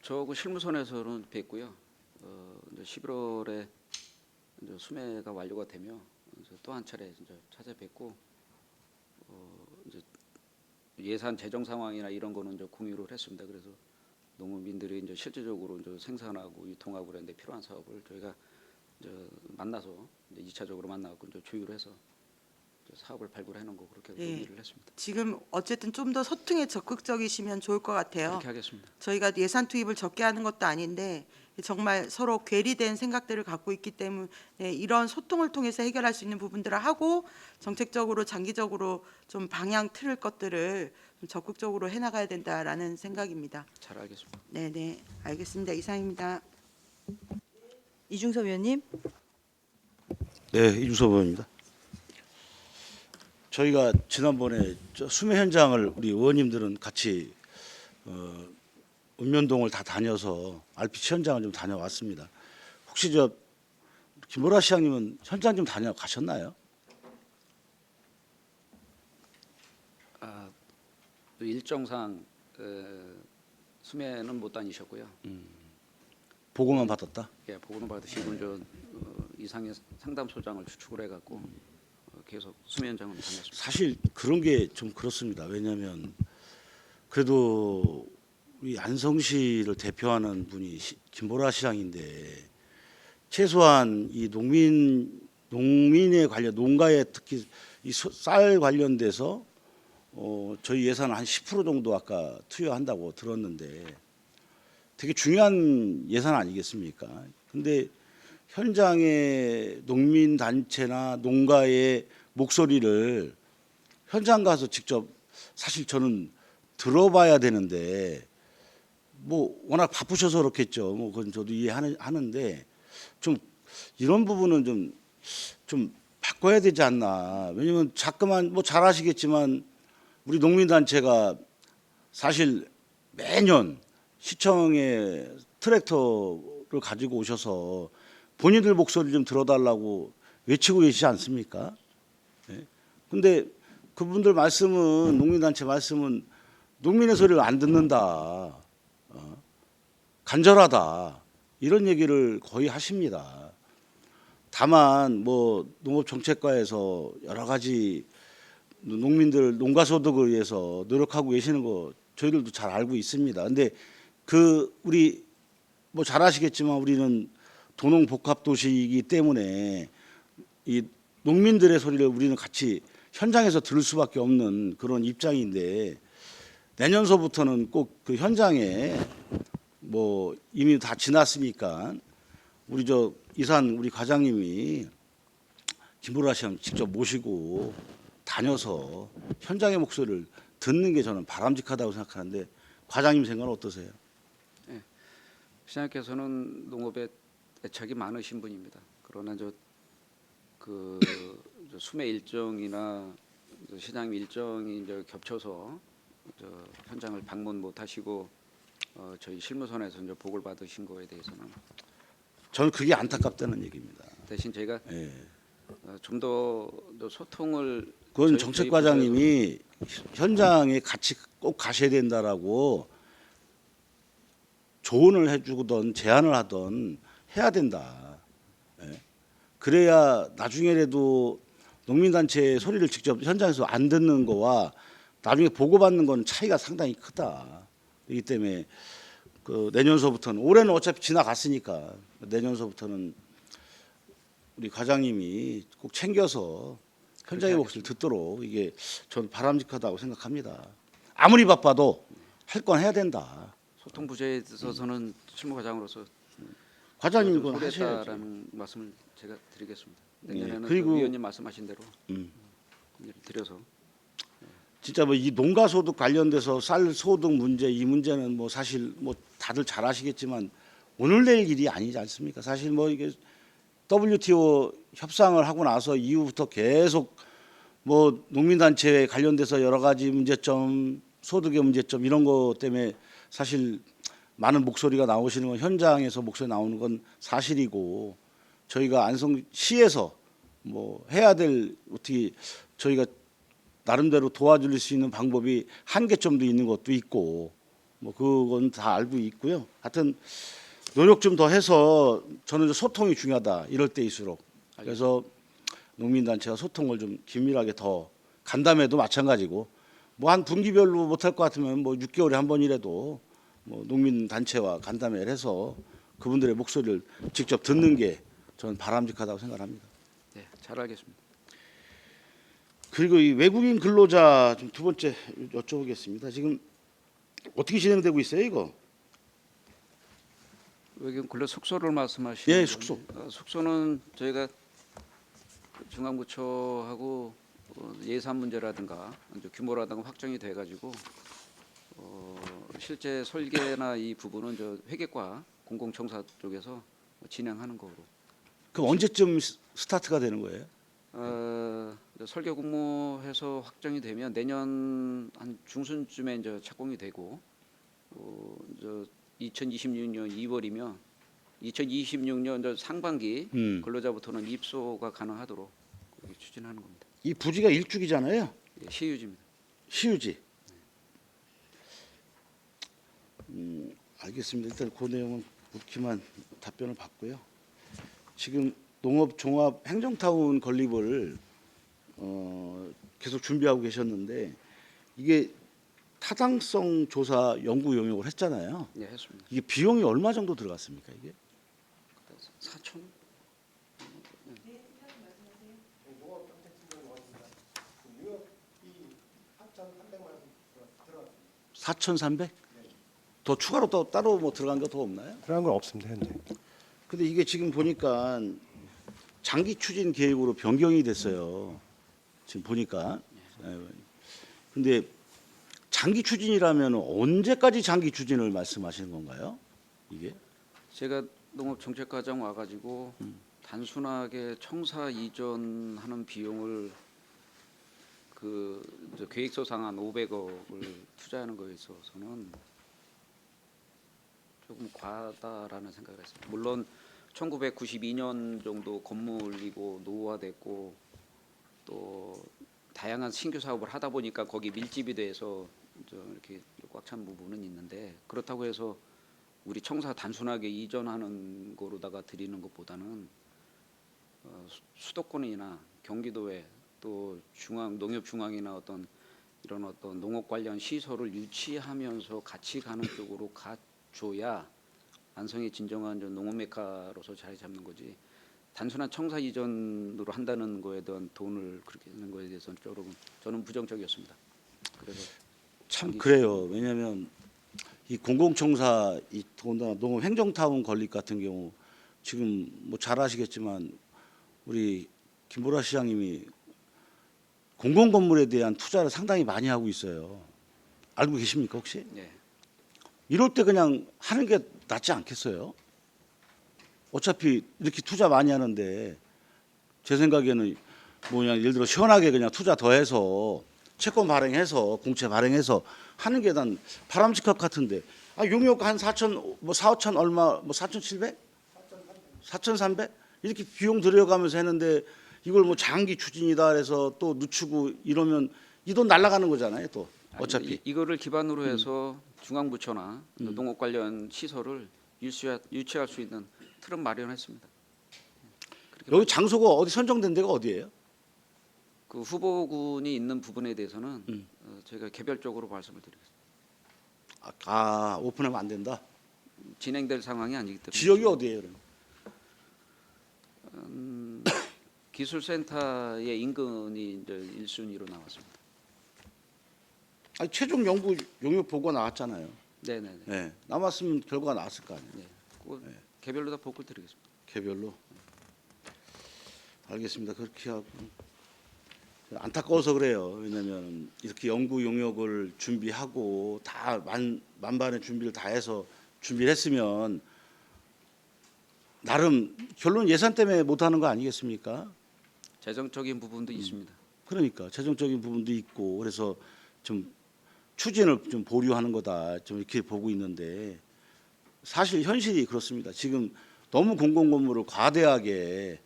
저하고 실무선에서는 뵙고요. 이제 11월에 이제 수매가 완료가 되면 이제 또 한 차례 이제 찾아뵙고 이제 예산 재정 상황이나 이런 거는 이제 공유를 했습니다. 그래서 농민들이 이제 실질적으로 이제 생산하고 유통하고 그런데 필요한 사업을 저희가 이제 만나서 이제 2차적으로 만나고 이제 조율해서 이제 사업을 발굴해 놓은 거 그렇게 예. 논의를 했습니다. 지금 어쨌든 좀 더 소통에 적극적이시면 좋을 것 같아요. 그렇게 하겠습니다. 저희가 예산 투입을 적게 하는 것도 아닌데 정말 서로 괴리된 생각들을 갖고 있기 때문에 이런 소통을 통해서 해결할 수 있는 부분들을 하고 정책적으로 장기적으로 좀 방향 틀을 것들을 좀 적극적으로 해나가야 된다라는 생각입니다. 잘 알겠습니다. 네, 알겠습니다. 이상입니다. 이중섭 위원님. 네, 이준섭 의원입니다. 저희가 지난번에 수매 현장을 우리 의원님들은 같이 읍면동을 다 다녀서 RPC 현장을 좀 다녀왔습니다. 혹시 김보라 시장님은 현장 좀 다녀가셨나요? 또 일정상 수매는 못 다니셨고요. 보고만 받았다. 예, 보고는 받으시고 저 이상의 상담소장을 추측을 해갖고 계속 수매 현장은 다녔습니다. 사실 그런 게 좀 그렇습니다. 왜냐하면 그래도 우리 안성시를 대표하는 분이 김보라 시장인데 최소한 이 농민에 관련 농가에 특히 이 쌀 관련돼서 저희 예산은 한 10% 정도 아까 투여한다고 들었는데 되게 중요한 예산 아니겠습니까? 근데 현장의 농민 단체나 농가의 목소리를 현장 가서 직접 사실 저는 들어봐야 되는데 뭐 워낙 바쁘셔서 그렇겠죠. 뭐 그건 저도 이해하는데 좀 이런 부분은 좀 바꿔야 되지 않나. 왜냐면 자꾸만 뭐 잘 아시겠지만 우리 농민 단체가 사실 매년 시청에 트랙터를 가지고 오셔서 본인들 목소리 좀 들어달라고 외치고 계시지 않습니까? 네. 근데 그분들 말씀은 농민단체 말씀은 농민의 소리를 안 듣는다, 간절하다 이런 얘기를 거의 하십니다. 다만 뭐 농업정책과에서 여러 가지 농민들 농가 소득을 위해서 노력하고 계시는 거 저희들도 잘 알고 있습니다. 근데 우리 뭐 잘 아시겠지만 우리는 도농복합도시이기 때문에 이 농민들의 소리를 우리는 같이 현장에서 들을 수밖에 없는 그런 입장인데 내년서부터는 꼭 그 현장에 뭐 이미 다 지났으니까 우리 이산 우리 과장님이 김보라 시장 직접 모시고 다녀서 현장의 목소리를 듣는 게 저는 바람직하다고 생각하는데 과장님 생각은 어떠세요? 시장님께서는 농업에 애착이 많으신 분입니다. 그러나 저 수매 일정이나 시장 일정이 이제 겹쳐서 현장을 방문 못 하시고 저희 실무선에서 이제 보고를 받으신 거에 대해서는 저는 그게 안타깝다는 얘기입니다. 대신 저희가 예. 좀 더 소통을 그건 저희 정책과장님이 현장에 같이 꼭 가셔야 된다라고 조언을 해주던 제안을 하던 해야 된다. 예. 그래야 나중에라도 농민단체의 소리를 직접 현장에서 안 듣는 거와 나중에 보고받는 건 차이가 상당히 크다. 그렇기 때문에 그 내년서부터는 올해는 어차피 지나갔으니까 내년서부터는 우리 과장님이 꼭 챙겨서 현장의 목소리를 듣도록 이게 전 바람직하다고 생각합니다. 아무리 바빠도 할 건 해야 된다. 소통 부재에 있어서는 실무과장으로서 과장님 좀 그건 하셔야죠. 소홀했다라는 말씀을 제가 드리겠습니다. 내년에는 그리고- 그 위원님 말씀하신 대로 음. 드려서 진짜 뭐 이 농가 소득 관련돼서 쌀 소득 문제 이 문제는 뭐 사실 뭐 다들 잘 아시겠지만 오늘 내일 일이 아니지 않습니까? 사실 뭐 이게 WTO 협상을 하고 나서 이후부터 계속 뭐 농민단체에 관련돼서 여러 가지 문제점, 소득의 문제점 이런 것 때문에 사실 많은 목소리가 나오시는 건 현장에서 목소리 나오는 건 사실이고 저희가 안성시에서 뭐 해야 될 어떻게 저희가 나름대로 도와줄 수 있는 방법이 한계점도 있는 것도 있고 뭐 그건 다 알고 있고요. 하여튼 노력 좀 더 해서 저는 소통이 중요하다 이럴 때일수록 그래서 농민단체와 소통을 좀 긴밀하게 더 간담회도 마찬가지고 뭐 한 분기별로 못할 것 같으면 뭐 6개월에 한 번이라도 뭐 농민단체와 간담회를 해서 그분들의 목소리를 직접 듣는 게 저는 바람직하다고 생각합니다. 네, 잘 알겠습니다. 그리고 이 외국인 근로자 좀 두 번째 여쭤보겠습니다. 지금 어떻게 진행되고 있어요, 이거? 외국인 근로 숙소를 말씀하시는 예, 건데, 숙소. 숙소는 저희가 중앙부처하고 예산 문제라든가 이제 규모라든가 확정이 돼가지고 실제 설계나 이 부분은 저 회계과 공공청사 쪽에서 진행하는 거로. 그럼 언제쯤 스타트가 되는 거예요? 설계 공모해서 확정이 되면 내년 한 중순쯤에 이제 착공이 되고, 저 2026년 2월이면 2026년 저 상반기 근로자부터는 입소가 가능하도록 그렇게 추진하는 겁니다. 이 부지가 일축이잖아요. 예, 시유지입니다. 시유지. 알겠습니다. 일단 그 내용은 묵히만 답변을 받고요. 지금 농업종합 행정타운 건립을 계속 준비하고 계셨는데 이게 타당성 조사 연구 용역을 했잖아요. 예, 했습니다. 이게 비용이 얼마 정도 들어갔습니까? 이게 4천 4,300? 더 추가로 또 따로 뭐 들어간 거 더 없나요? 그런 건 없습니다 현재. 근데 이게 지금 보니까 장기 추진 계획으로 변경이 됐어요. 지금 보니까. 근데 장기 추진이라면 언제까지 장기 추진을 말씀하시는 건가요? 이게? 제가 농업정책과장 와가지고 단순하게 청사 이전하는 비용을 저 계획서상 한 500억을 투자하는 거에 있어서는 조금 과하다라는 생각을 했습니다. 물론 1992년 정도 건물이고 노후화됐고 또 다양한 신규 사업을 하다 보니까 거기 밀집이 돼서 이렇게 꽉 찬 부분은 있는데 그렇다고 해서 우리 청사 단순하게 이전하는 거로다가 드리는 것보다는 수도권이나 경기도에 또 농협중앙이나 이런 농업 관련 시설을 유치하면서 같이 가는 쪽으로 가줘야 안성이 진정한 농업 메카로서 자리 잡는 거지. 단순한 청사 이전으로 한다는 거에 대한 돈을 그렇게 하는 거에 대해서는 저는 부정적이었습니다. 그래서 참 그래요. 왜냐하면 이 공공청사 이 더군다나 농업 행정타운 건립 같은 경우 지금 뭐 잘 아시겠지만 우리 김보라 시장님이 공공건물에 대한 투자를 상당히 많이 하고 있어요. 알고 계십니까 혹시? 네. 이럴 때 그냥 하는 게 낫지 않겠어요? 어차피 이렇게 투자 많이 하는데 제 생각에는 뭐냐 예를 들어 시원하게 그냥 투자 더해서 채권 발행해서 공채 발행해서 하는 게 난 바람직할 것 같은데 용역 한 4천 뭐 4천 얼마 뭐 4,700? 4,300? 이렇게 비용 들여가면서 했는데 이걸 뭐 장기 추진이다 해서 또 늦추고 이러면 이 돈 날아가는 거잖아요 또 어차피. 이거를 기반으로 해서 중앙부처나 농업 관련 시설을 유치할 수 있는 틀은 마련했습니다. 여기 장소가 어디 선정된 데가 어디예요? 그 후보군이 있는 부분에 대해서는 저희가 개별적으로 말씀을 드리겠습니다. 오픈하면 안 된다. 진행될 상황이 아니기 때문에. 지역이 어디예요? 그럼? 기술센터의 인근이 이제 1순위로 나왔습니다. 아니, 최종 연구 용역 보고 나왔잖아요. 네네네. 네, 남았으면 결과가 나왔을 거 아니에요. 네. 개별로 다 보고를 드리겠습니다. 개별로. 알겠습니다. 그렇게 하고 안타까워서 그래요. 왜냐하면 이렇게 연구 용역을 준비하고 다 만반의 준비를 다 해서 준비를 했으면 나름 결론 예산 때문에 못하는 거 아니겠습니까? 재정적인 부분도 있습니다. 그러니까 재정적인 부분도 있고 그래서 좀 추진을 좀 보류하는 거다 좀 이렇게 보고 있는데 사실 현실이 그렇습니다. 지금 너무 공공건물을 과대하게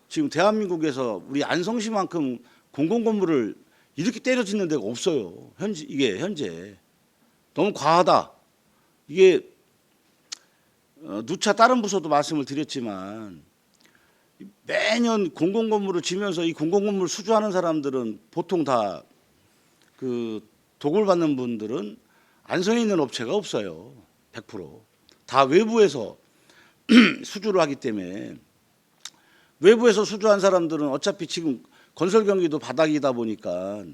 지금 대한민국에서 우리 안성시만큼 공공건물을 이렇게 때려 짓는 데가 없어요. 현재 너무 과하다. 이게 누차 다른 부서도 말씀을 드렸지만 매년 공공건물을 지면서 이 공공건물 수주하는 사람들은 보통 다 그 도굴 받는 분들은 안성에 있는 업체가 없어요. 100%. 다 외부에서 수주를 하기 때문에 외부에서 수주한 사람들은 어차피 지금 건설 경기도 바닥이다 보니까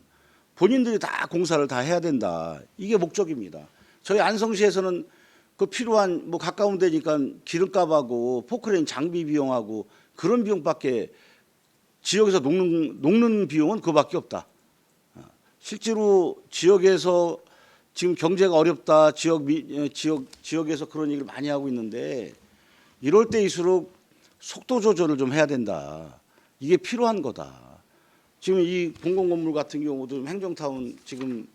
본인들이 다 공사를 다 해야 된다. 이게 목적입니다. 저희 안성시에서는 그 필요한 뭐 가까운 데니까 기름값하고 포크레인 장비 비용하고 그런 비용밖에 지역에서 녹는 비용은 그밖에 없다. 실제로 지역에서 지금 경제가 어렵다. 지역에서 그런 얘기를 많이 하고 있는데 이럴 때일수록 속도 조절을 좀 해야 된다. 이게 필요한 거다. 지금 이 공공건물 같은 경우도 행정타운 지금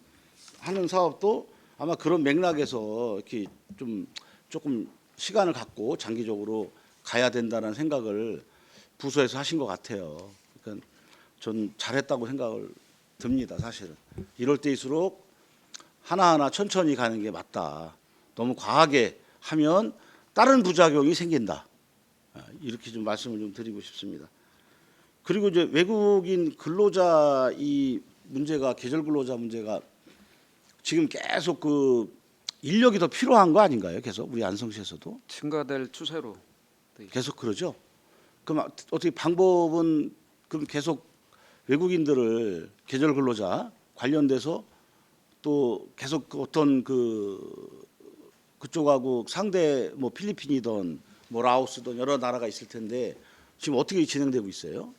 하는 사업도 아마 그런 맥락에서 이렇게 좀 조금 시간을 갖고 장기적으로 가야 된다는 생각을 부서에서 하신 것 같아요. 그러니까 전 잘했다고 생각을 듭니다. 사실은 이럴 때일수록 하나하나 천천히 가는 게 맞다. 너무 과하게 하면 다른 부작용이 생긴다. 이렇게 좀 말씀을 좀 드리고 싶습니다. 그리고 이제 외국인 근로자 이 문제가 계절 근로자 문제가 지금 계속 그 인력이 더 필요한 거 아닌가요? 계속 우리 안성시에서도 증가될 추세로 돼 있습니다. 계속 그러죠. 그럼 어떻게 방법은 그럼 계속 외국인들을 계절 근로자 관련돼서 또 계속 어떤 그쪽하고 상대 뭐 필리핀이든 뭐 라오스든 여러 나라가 있을 텐데 지금 어떻게 진행되고 있어요?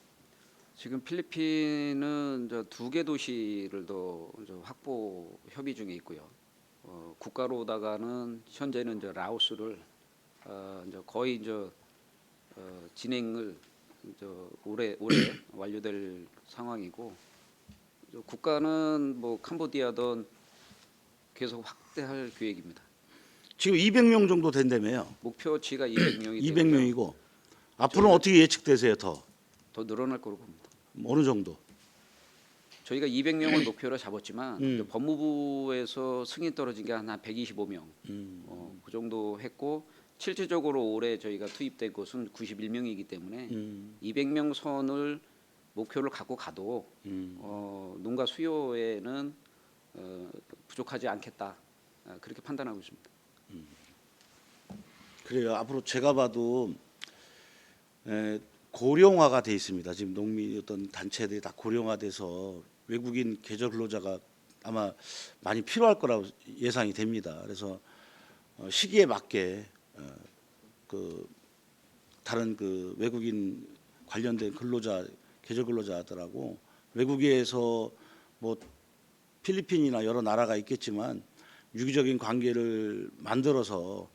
지금 필리핀은 2개 도시를 더 확보 협의 중에 있고요. 국가로다가는 현재는 라오스를 거의 진행을 올해 완료될 상황이고 국가는 뭐 캄보디아든 계속 확대할 계획입니다. 지금 200명 정도 된다며요. 목표치가 200명이 200명이고 앞으로는 어떻게 예측되세요? 더 늘어날 거로 봅니다. 어느 정도? 저희가 200명을 목표로 잡았지만 법무부에서 승인 떨어진 게 한 125명 그 정도 했고 실질적으로 올해 저희가 투입된 곳은 91명이기 때문에 200명 선을 목표를 갖고 가도 농가 수요에는 부족하지 않겠다 그렇게 판단하고 있습니다. 그래요. 앞으로 제가 봐도 고령화가 돼 있습니다. 지금 농민 어떤 단체들이 다 고령화돼서 외국인 계절 근로자가 아마 많이 필요할 거라고 예상이 됩니다. 그래서 시기에 맞게 그 다른 그 외국인 관련된 근로자 계절 근로자들하고 외국에서 뭐 필리핀이나 여러 나라가 있겠지만 유기적인 관계를 만들어서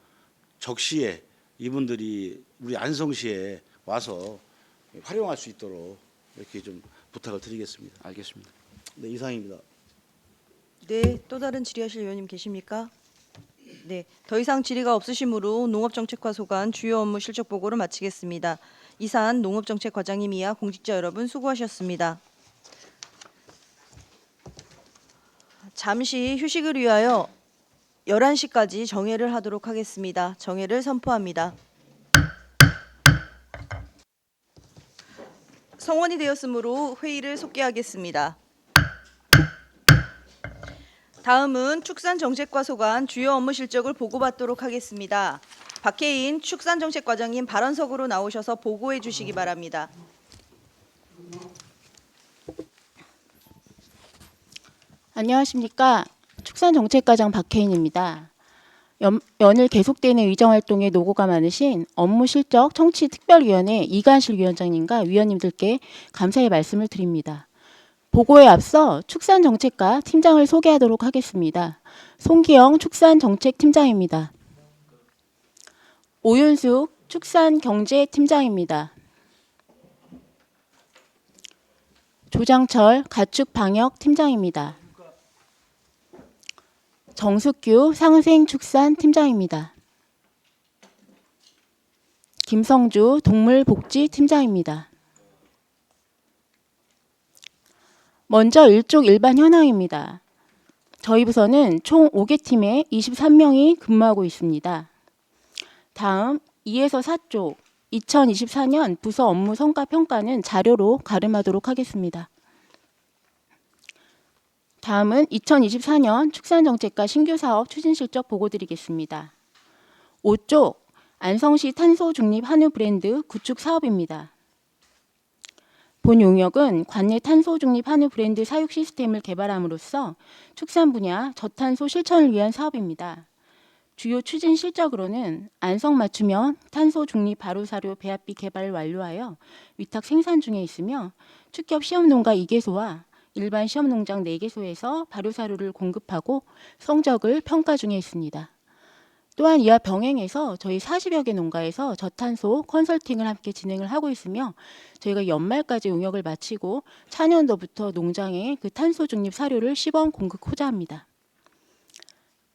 적시에 이분들이 우리 안성시에 와서 활용할 수 있도록 이렇게 좀 부탁을 드리겠습니다. 알겠습니다. 네, 이상입니다. 네, 또 다른 질의하실 위원님 계십니까? 네, 더 이상 질의가 없으시므로 농업정책과 소관 주요 업무 실적 보고를 마치겠습니다. 이산 농업정책과장님 이하 공직자 여러분 수고하셨습니다. 잠시 휴식을 위하여 11시까지 정회를 하도록 하겠습니다. 정회를 선포합니다. 성원이 되었으므로 회의를 속개하겠습니다. 다음은 축산정책과 소관 주요 업무 실적을 보고받도록 하겠습니다. 박혜인 축산정책과장님 발언석으로 나오셔서 보고해 주시기 바랍니다. 안녕하십니까. 축산정책과장 박혜인입니다. 연일 계속되는 의정활동에 노고가 많으신 업무실적 청취특별위원회 이관실 위원장님과 위원님들께 감사의 말씀을 드립니다. 보고에 앞서 축산정책과 팀장을 소개하도록 하겠습니다. 송기영 축산정책팀장입니다. 오윤숙 축산경제팀장입니다. 조장철 가축방역팀장입니다. 정숙규 상생축산팀장입니다. 김성주 동물복지팀장입니다. 먼저 일족 일반 현황입니다. 저희 부서는 총 5개 팀에 23명이 근무하고 있습니다. 다음 2에서 4쪽 2024년 부서 업무 성과 평가는 자료로 가름하도록 하겠습니다. 다음은 2024년 축산정책과 신규사업 추진실적 보고드리겠습니다. 5쪽 안성시 탄소중립 한우 브랜드 구축 사업입니다. 본 용역은 관내 탄소중립 한우 브랜드 사육 시스템을 개발함으로써 축산 분야 저탄소 실천을 위한 사업입니다. 주요 추진 실적으로는 안성 맞춤형 탄소 중립 발효사료 배합비 개발을 완료하여 위탁 생산 중에 있으며 축협 시험농가 2개소와 일반 시험농장 4개소에서 발효사료를 공급하고 성적을 평가 중에 있습니다. 또한 이와 병행해서 저희 40여 개 농가에서 저탄소 컨설팅을 함께 진행을 하고 있으며 저희가 연말까지 용역을 마치고 차년도부터 농장에 그 탄소 중립 사료를 시범 공급하고자 합니다.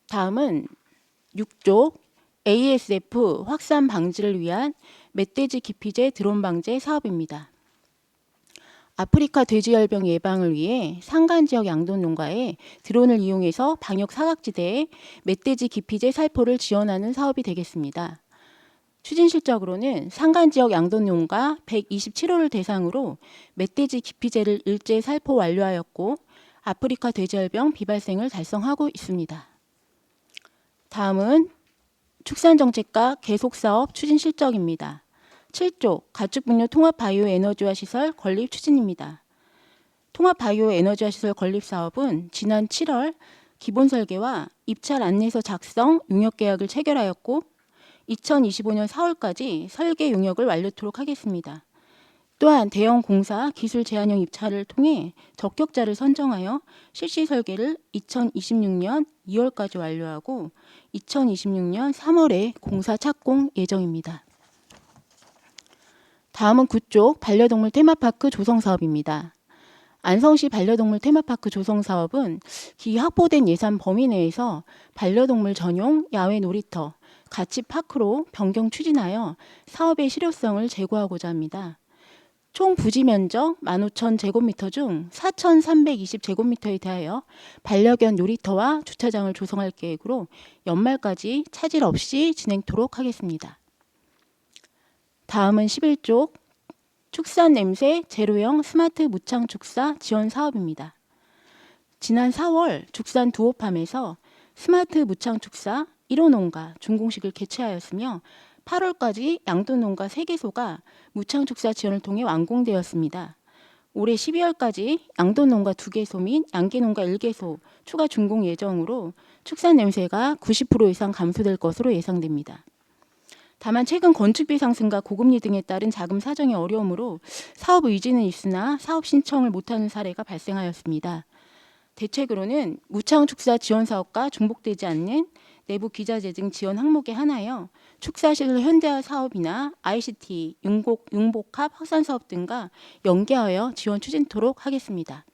다음은 6쪽 ASF 확산 방지를 위한 멧돼지 기피제 드론 방제 사업입니다. 아프리카 돼지열병 예방을 위해 산간지역 양돈 농가에 드론을 이용해서 방역 사각지대에 멧돼지 기피제 살포를 지원하는 사업이 되겠습니다. 추진 실적으로는 산간지역 양돈 농가 127호를 대상으로 멧돼지 기피제를 일제 살포 완료하였고 아프리카 돼지열병 비발생을 달성하고 있습니다. 다음은 축산정책과 계속사업 추진 실적입니다. 7쪽 가축분뇨 통합바이오에너지화 시설 건립 추진입니다. 통합바이오에너지화 시설 건립 사업은 지난 7월 기본 설계와 입찰 안내서 작성, 용역 계약을 체결하였고 2025년 4월까지 설계 용역을 완료토록 하겠습니다. 또한 대형 공사 기술 제한형 입찰을 통해 적격자를 선정하여 실시 설계를 2026년 2월까지 완료하고 2026년 3월에 공사 착공 예정입니다. 다음은 9쪽 반려동물 테마파크 조성 사업입니다. 안성시 반려동물 테마파크 조성 사업은 기 확보된 예산 범위 내에서 반려동물 전용 야외 놀이터, 가치파크로 변경 추진하여 사업의 실효성을 제고하고자 합니다. 총 부지 면적 15,000제곱미터 중 4,320제곱미터에 대하여 반려견 놀이터와 주차장을 조성할 계획으로 연말까지 차질 없이 진행토록 하겠습니다. 다음은 11쪽 축산 냄새 제로형 스마트 무창 축사 지원 사업입니다. 지난 4월 축산 두오팜에서 스마트 무창 축사 1호 농가 준공식을 개최하였으며 8월까지 양돈 농가 3개소가 무창 축사 지원을 통해 완공되었습니다. 올해 12월까지 양돈 농가 2개소 및 양계 농가 1개소 추가 준공 예정으로 축산 냄새가 90% 이상 감소될 것으로 예상됩니다. 다만 최근 건축비 상승과 고금리 등에 따른 자금 사정의 어려움으로 사업 의지는 있으나 사업 신청을 못하는 사례가 발생하였습니다. 대책으로는 무차원 축사 지원 사업과 중복되지 않는 내부 기자재 등 지원 항목에 한하여 축사시설 현대화 사업이나 ICT, 융복합 확산 사업 등과 연계하여 지원 추진토록 하겠습니다.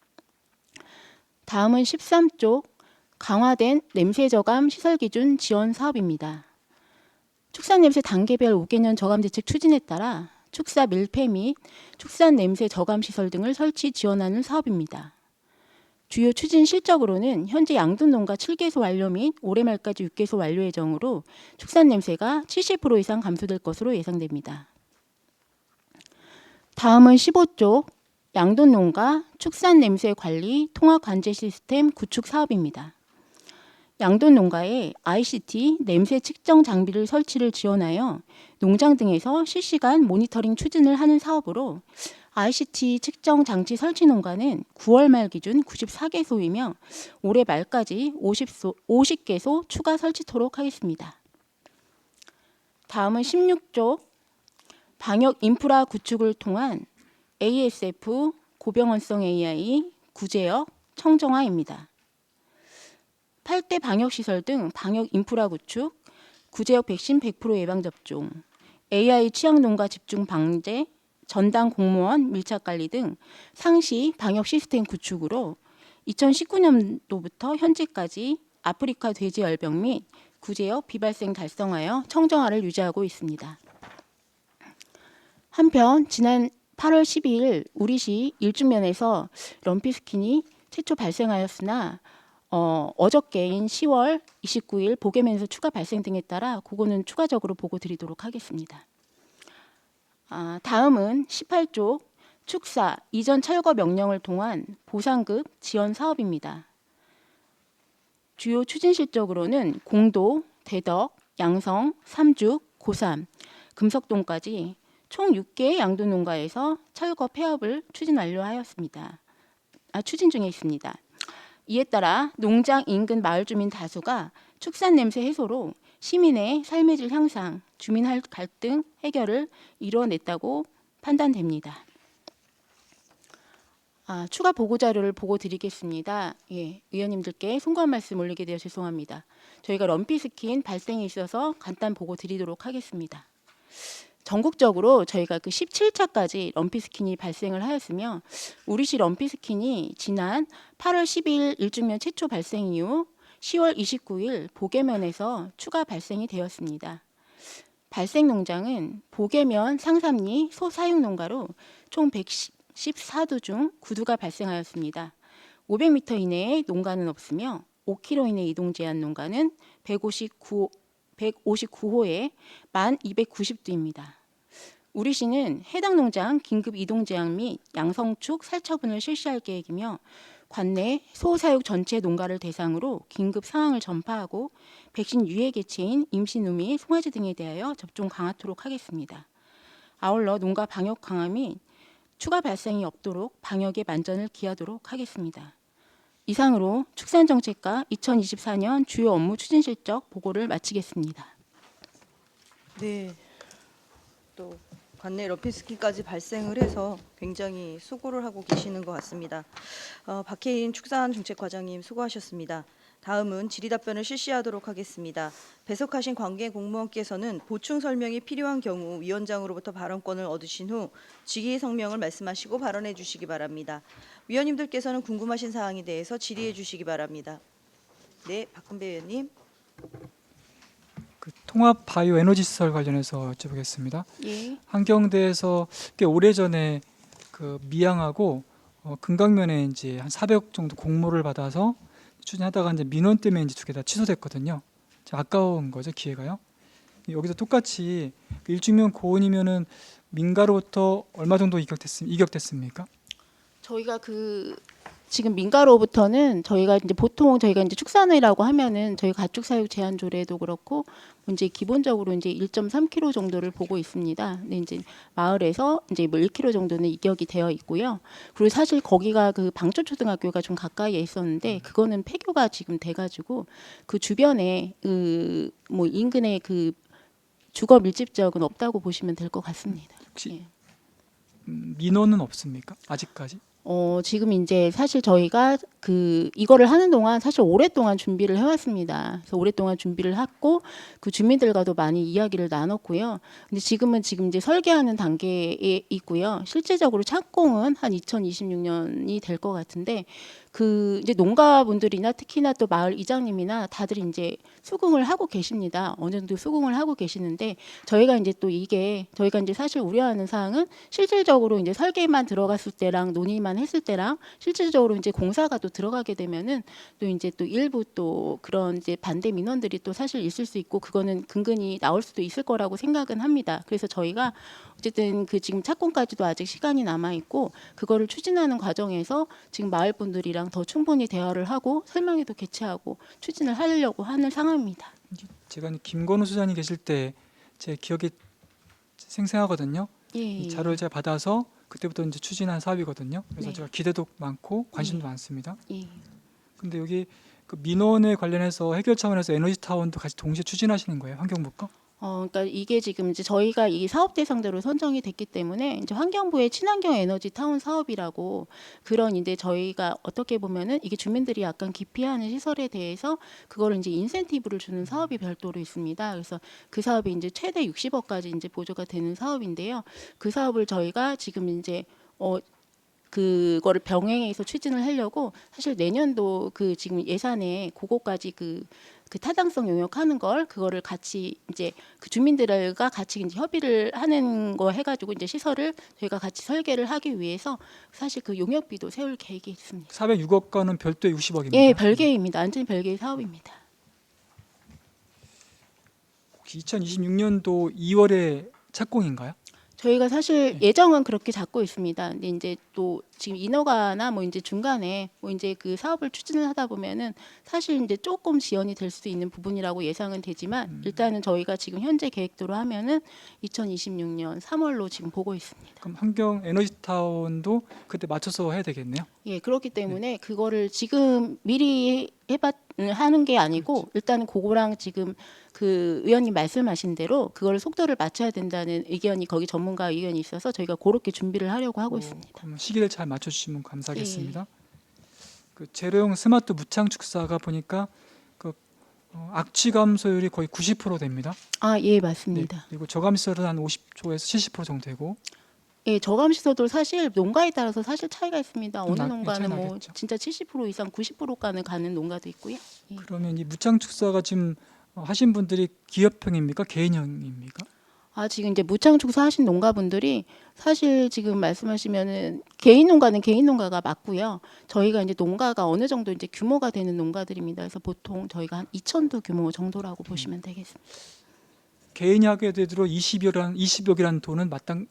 다음은 13쪽 강화된 냄새 저감 시설 기준 지원 사업입니다. 축산 냄새 단계별 5개년 저감 대책 추진에 따라 축사 밀폐 및 축산 냄새 저감 시설 등을 설치 지원하는 사업입니다. 주요 추진 실적으로는 현재 양돈 농가 7개소 완료 및 올해 말까지 6개소 완료 예정으로 축산 냄새가 70% 이상 감소될 것으로 예상됩니다. 다음은 15쪽 양돈 농가 축산 냄새 관리 통합 관제 시스템 구축 사업입니다. 양돈 농가에 ICT 냄새 측정 장비를 설치를 지원하여 농장 등에서 실시간 모니터링 추진을 하는 사업으로 ICT 측정 장치 설치 농가는 9월 말 기준 94개소이며 올해 말까지 50개소 추가 설치토록 하겠습니다. 다음은 16쪽 방역 인프라 구축을 통한 ASF 고병원성 AI 구제역 청정화입니다. 8대 방역시설 등 방역 인프라 구축, 구제역 백신 100% 예방접종, AI 취약농가 집중 방제, 전담 공무원 밀착관리 등 상시 방역 시스템 구축으로 2019년도부터 현재까지 아프리카 돼지열병 및 구제역 비발생 달성하여 청정화를 유지하고 있습니다. 한편 지난 8월 12일 우리시 일주면에서 럼피스킨이 최초 발생하였으나 어저께인 10월 29일 보게면에서 추가 발생 등에 따라 그거는 추가적으로 보고 드리도록 하겠습니다. 다음은 18쪽 축사 이전 철거 명령을 통한 보상급 지원 사업입니다. 주요 추진 실적으로는 공도, 대덕, 양성, 삼죽, 고삼, 금석동까지 총 6개의 양돈 농가에서 철거 폐업을 추진 중에 있습니다. 이에 따라 농장 인근 마을 주민 다수가 축산 냄새 해소로 시민의 삶의 질 향상, 주민 갈등 해결을 이뤄냈다고 판단됩니다. 추가 보고 자료를 보고 드리겠습니다. 예, 의원님들께 송구한 말씀 올리게 되어 죄송합니다. 저희가 럼피스킨 발생에 있어서 간단 보고 드리도록 하겠습니다. 전국적으로 저희가 그 17차까지 럼피스킨이 발생을 하였으며 우리시 럼피스킨이 지난 8월 10일 일주면 최초 발생 이후 10월 29일 보계면에서 추가 발생이 되었습니다. 발생 농장은 보계면 상삼리 소사육 농가로 총 114두 중 9두가 발생하였습니다. 500m 이내에 농가는 없으며 5km 이내 이동 제한 농가는 159호에 1290두입니다. 우리시는 해당 농장 긴급 이동 제한 및 양성축 살처분을 실시할 계획이며 관내 소사육 전체 농가를 대상으로 긴급 상황을 전파하고 백신 유예 개체인 임신우 및 송아지 등에 대하여 접종 강화토록 하겠습니다. 아울러 농가 방역 강화 및 추가 발생이 없도록 방역에 만전을 기하도록 하겠습니다. 이상으로 축산정책과 2024년 주요 업무 추진 실적 보고를 마치겠습니다. 네. 또 관내 럼피스킨까지 발생을 해서 굉장히 수고를 하고 계시는 것 같습니다. 박혜인 축산정책과장님 수고하셨습니다. 다음은 질의답변을 실시하도록 하겠습니다. 배석하신 관계 공무원께서는 보충 설명이 필요한 경우 위원장으로부터 발언권을 얻으신 후 직위 성명을 말씀하시고 발언해 주시기 바랍니다. 위원님들께서는 궁금하신 사항에 대해서 질의해 주시기 바랍니다. 네, 박근배 의원님. 그 통합 바이오 에너지 시설 관련해서 여쭤보겠습니다. 예. 한경대에서 꽤 오래전에 그 미양하고 금강면에 이제 한 400억 정도 공모를 받아서 추진하다가 이제 민원 때문에 이제 두 개 다 취소됐거든요. 아까운 거죠, 기회가요. 여기서 똑같이 일주면 고온이면은 민가로부터 얼마 정도 이격됐습니까? 저희가 지금 민가로부터는 저희가 이제 축산이라고 하면은 저희 가축 사육 제한 조례도 그렇고 이제 기본적으로 이제 1.3kg 정도를 보고 있습니다. 근데 이제 마을에서 이제 뭐 1kg 정도는 이격이 되어 있고요. 그리고 사실 거기가 그 방초초등학교가 좀 가까이에 있었는데 그거는 폐교가 지금 돼가지고 그 주변에 뭐 인근에 그 주거 밀집 지역은 없다고 보시면 될 것 같습니다. 혹시 예. 민원은 없습니까? 아직까지? 지금 이제 사실 저희가 이거를 하는 동안 사실 오랫동안 준비를 해왔습니다. 그래서 오랫동안 준비를 했고 그 주민들과도 많이 이야기를 나눴고요. 근데 지금 이제 설계하는 단계에 있고요. 실제적으로 착공은 한 2026년이 될 것 같은데 이제 농가분들이나 특히나 또 마을 이장님이나 다들 이제 수긍을 하고 계십니다. 어느 정도 수긍을 하고 계시는데 저희가 이제 사실 우려하는 사항은 실질적으로 이제 설계만 들어갔을 때랑 논의만 했을 때랑 실질적으로 이제 공사가 또 들어가게 되면은 또 이제 또 일부 또 그런 이제 반대 민원들이 또 사실 있을 수 있고 그거는 근근히 나올 수도 있을 거라고 생각은 합니다. 그래서 저희가 어쨌든 지금 착공까지도 아직 시간이 남아 있고 그거를 추진하는 과정에서 지금 마을 분들이랑 더 충분히 대화를 하고 설명회도 개최하고 추진을 하려고 하는 상황입니다. 제가 김건우 수장님 계실 때 제 기억이 생생하거든요. 예. 이 자료를 제가 받아서 그때부터 이제 추진한 사업이거든요. 그래서 네. 제가 기대도 많고 관심도 많습니다. 예. 근데 여기 그 민원에 관련해서 해결 차원에서 에너지 타운도 같이 동시에 추진하시는 거예요, 환경부가? 그러니까 이게 지금 이제 저희가 이 사업 대상자로 선정이 됐기 때문에 이제 환경부의 친환경 에너지 타운 사업이라고 그런 이제 저희가 어떻게 보면은 이게 주민들이 약간 기피하는 시설에 대해서 그거를 이제 인센티브를 주는 사업이 별도로 있습니다. 그래서 그 사업이 이제 최대 60억까지 이제 보조가 되는 사업인데요. 그 사업을 저희가 지금 이제 그거를 병행해서 추진을 하려고 사실 내년도 지금 예산에 그거까지 그 타당성 용역하는 그거를 같이 이제 그 주민들과 같이 이제 협의를 하는 거 해가지고 이제 시설을 저희가 같이 설계를 하기 위해서 사실 그 용역비도 세울 계획이 있습니다. 406억과는 별도의 60억입니다. 예, 별개입니다. 완전히 별개의 사업입니다. 혹시 2026년도 2월에 착공인가요? 저희가 사실 예정은 그렇게 잡고 있습니다. 근데 이제 또 지금 인허가나 뭐 이제 중간에 뭐 이제 그 사업을 추진을 하다 보면은 사실 이제 조금 지연이 될 수 있는 부분이라고 예상은 되지만 일단은 저희가 지금 현재 계획대로 하면은 2026년 3월로 지금 보고 있습니다. 그럼 환경 에너지 타운도 그때 맞춰서 해야 되겠네요. 예, 그렇기 때문에 그거를 지금 미리 하는 게 아니고 일단은 그거랑 지금 그 의원님 말씀하신 대로 그걸 속도를 맞춰야 된다는 의견이 거기 전문가 의견이 있어서 저희가 그렇게 준비를 하려고 하고 있습니다. 그럼 시기를 잘 맞춰주시면 감사하겠습니다. 그 재료용 스마트 무창 축사가 보니까 악취 감소율이 거의 90% 됩니다. 아, 예, 맞습니다. 그리고 저감시설은 한 50%에서 70% 정도 되고. 예, 저감시설도 사실 농가에 따라서 사실 차이가 있습니다. 어느 농가는 차이 뭐 나겠죠. 진짜 70% 이상 90%까지 가는 농가도 있고요. 예. 그러면 이 무창 축사가 지금 하신 분들이 기업형입니까? 개인형입니까? 지금 이제 무창축사 하신 농가분들이 사실 지금 말씀하시면은 개인 농가는 개인 농가가 맞고요. 저희가 이제 농가가 어느 정도 이제 규모가 되는 농가들입니다. 그래서 보통 저희가 한 2,000도 규모 정도라고 보시면 되겠습니다. 개인이 하게 되도록 20억이라는 돈은 마땅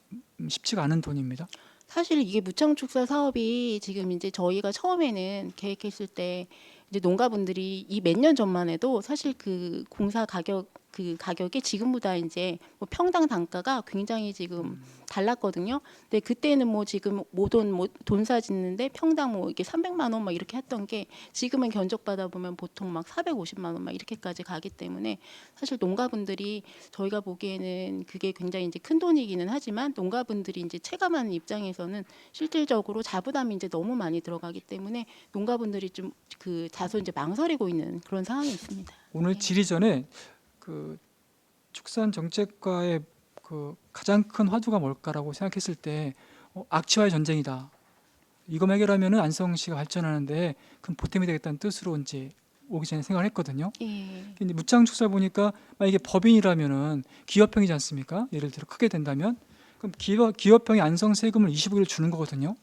쉽지가 않은 돈입니다. 사실 이게 무창축사 사업이 지금 이제 저희가 처음에는 계획했을 때 이제 농가분들이 이 몇 년 전만 해도 사실 그 공사 가격이 지금보다 이제 뭐 평당 단가가 굉장히 지금 달랐거든요. 근데 그때는 뭐 지금 돈사 짓는데 평당 뭐 이게 300만 원 막 이렇게 했던 게 지금은 견적받아 보면 보통 막 450만 원 막 이렇게까지 가기 때문에 사실 농가분들이 저희가 보기에는 그게 굉장히 이제 큰 돈이기는 하지만 농가분들이 이제 체감하는 입장에서는 실질적으로 자부담이 이제 너무 많이 들어가기 때문에 농가분들이 좀 다소 이제 망설이고 있는 그런 상황이 있습니다. 오늘 질의 전에 그 축산정책과의 그 가장 큰 화두가 뭘까라고 생각했을 때 악취와의 전쟁이다. 이거 해결하면은 안성시가 발전하는데 큰 보탬이 되겠다는 뜻으로 이제 오기 전에 생각을 했거든요. 예. 근데 무창축사 보니까 만약에 법인이라면은 기업형이지 않습니까? 예를 들어 크게 된다면 그럼 기업형이 안성 세금을 25억을 주는 거거든요.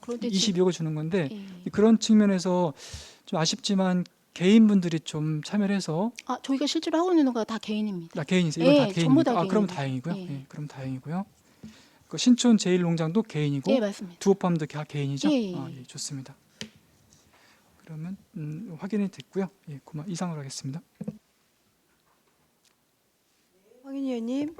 그런데 22억을 주는 건데 예. 그런 측면에서 좀 아쉽지만 개인분들이 좀 참여를 해서 저희가 실제로 하고 있는 농가가 다 개인입니다. 다 개인이세요? 이건 다 예, 전부 다 개인입니다. 그럼 개인입니다. 다행이고요. 예. 예, 그럼 다행이고요. 그 신촌 제1농장도 개인이고 예, 맞습니다. 두오팜도 다 개인이죠? 예, 예. 예, 좋습니다. 그러면 확인이 됐고요. 예, 그만 이상으로 하겠습니다. 황인 의원님.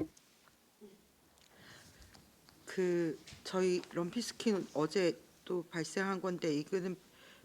저희 럼피스킨 어제 또 발생한 건데 이거는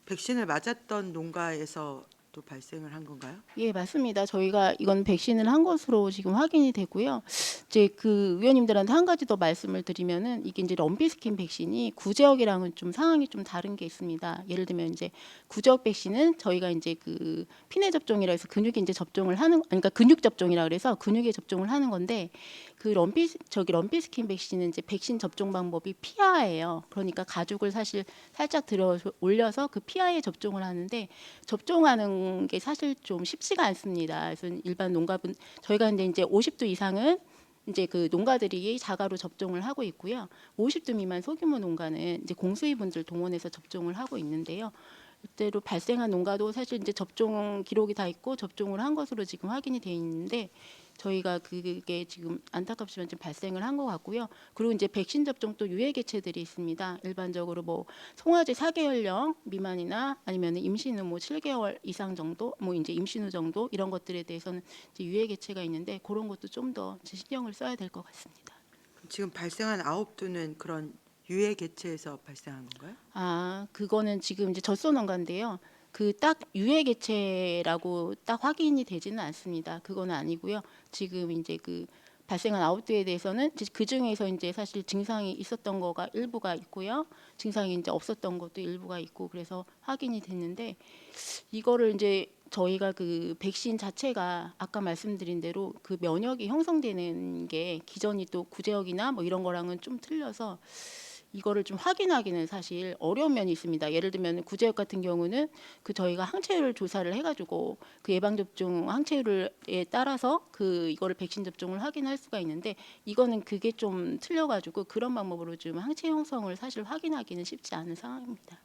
백신을 맞았던 농가에서 또 또 발생을 한 건가요? 예, 맞습니다. 저희가 이건 백신을 한 것으로 지금 확인이 되고요. 이제 그 위원님들한테 한 가지 더 말씀을 드리면은 이게 이제 럼피스킨 백신이 구제역이랑은 좀 상황이 좀 다른 게 있습니다. 예를 들면 이제 구제역 백신은 저희가 이제 그 피내 접종이라 해서 근육에 이제 접종을 하는, 그러니까 근육 접종이라 그래서 근육에 접종을 하는 건데 그 럼피스킨 백신은 이제 백신 접종 방법이 피하예요. 그러니까 가죽을 사실 살짝 들어 올려서 그 피하에 접종을 하는데 접종하는 게 사실 좀 쉽지가 않습니다. 그래서 일반 농가분 저희가 이제 50도 이상은 이제 그 농가들이 자가로 접종을 하고 있고요. 50도 미만 소규모 농가는 이제 공수위분들 동원해서 접종을 하고 있는데요. 이때로 발생한 농가도 사실 이제 접종 기록이 다 있고 접종을 한 것으로 지금 확인이 돼 있는데 저희가 그게 지금 안타깝지만 좀 발생을 한 것 같고요. 그리고 이제 백신 접종도 유해 개체들이 있습니다. 일반적으로 뭐 송아지 4개월령 미만이나 아니면 임신 후 뭐 7개월 이상 정도, 뭐 이제 임신 후 정도 이런 것들에 대해서는 이제 유해 개체가 있는데 그런 것도 좀 더 신경을 써야 될 것 같습니다. 지금 발생한 9두는 그런 유해 개체에서 발생한 건가요? 아, 그거는 지금 이제 젖소농가인데요. 그 딱 유해 개체라고 딱 확인이 되지는 않습니다. 그건 아니고요. 지금 이제 그 발생한 아웃도에 대해서는 그 중에서 이제 사실 증상이 있었던 거가 일부가 있고요. 증상이 이제 없었던 것도 일부가 있고 그래서 확인이 됐는데 이거를 이제 저희가 그 백신 자체가 아까 말씀드린 대로 그 면역이 형성되는 게 기존이 또 구제역이나 뭐 이런 거랑은 좀 틀려서 이거를 좀 확인하기는 사실 어려운 면이 있습니다. 예를 들면 구제역 같은 경우는 그 저희가 항체율 조사를 해가지고 그 예방 접종 항체율에 따라서 그 이거를 백신 접종을 확인할 수가 있는데 이거는 그게 좀 틀려가지고 그런 방법으로 좀 항체 형성을 사실 확인하기는 쉽지 않은 상황입니다.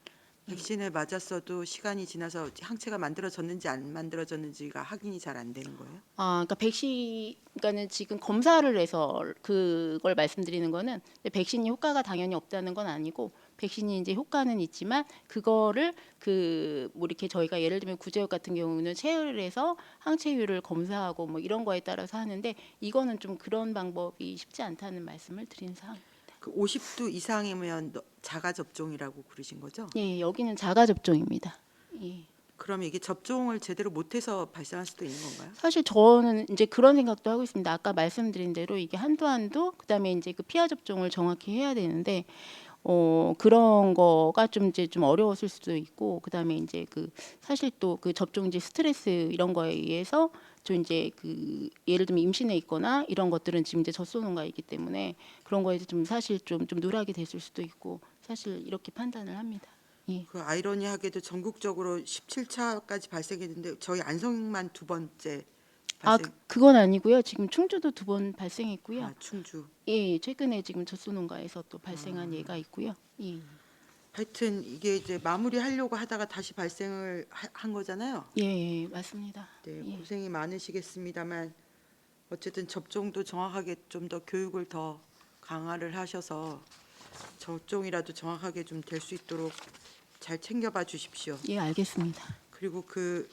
백신을 맞았어도 시간이 지나서 항체가 만들어졌는지 안 만들어졌는지가 확인이 잘 안 되는 거예요? 아, 그러니까 그러니까는 지금 검사를 해서 그걸 말씀드리는 거는 백신이 효과가 당연히 없다는 건 아니고 백신이 이제 효과는 있지만 그거를 그 뭐 이렇게 저희가 예를 들면 구제역 같은 경우는 체열을 해서 항체율을 검사하고 뭐 이런 거에 따라서 하는데 이거는 좀 그런 방법이 쉽지 않다는 말씀을 드린 사항입니다. 그 50두 이상이면 자가 접종이라고 부르신 거죠? 예, 여기는 자가 접종입니다. 예. 그러면 이게 접종을 제대로 못해서 발생할 수도 있는 건가요? 사실 저는 이제 그런 생각도 하고 있습니다. 아까 말씀드린 대로 이게 한도 그다음에 이제 그 피하 접종을 정확히 해야 되는데 그런 거가 좀 이제 좀 어려웠을 수도 있고 그다음에 이제 그 사실 또 그 접종지 스트레스 이런 거에 의해서 좀 이제 그 예를 들면 임신해 있거나 이런 것들은 지금 이제 젖소농가이기 때문에 그런 거에 좀 사실 좀 누락이 됐을 수도 있고 사실 이렇게 판단을 합니다. 예. 그 아이러니하게도 전국적으로 17차까지 발생했는데 저희 안성만 2번째 아, 발생. 그건 아니고요. 지금 충주도 2번 발생했고요. 아, 충주. 예, 최근에 지금 젖소농가에서 또 발생한 예가 있고요. 예. 하여튼 이게 이제 마무리하려고 하다가 다시 발생을 한 거잖아요. 예, 예, 맞습니다. 네, 예. 고생이 많으시겠습니다만 어쨌든 접종도 정확하게 좀 더 교육을 더 강화를 하셔서 접종이라도 정확하게 좀 될 수 있도록 잘 챙겨봐 주십시오. 예, 알겠습니다. 그리고 그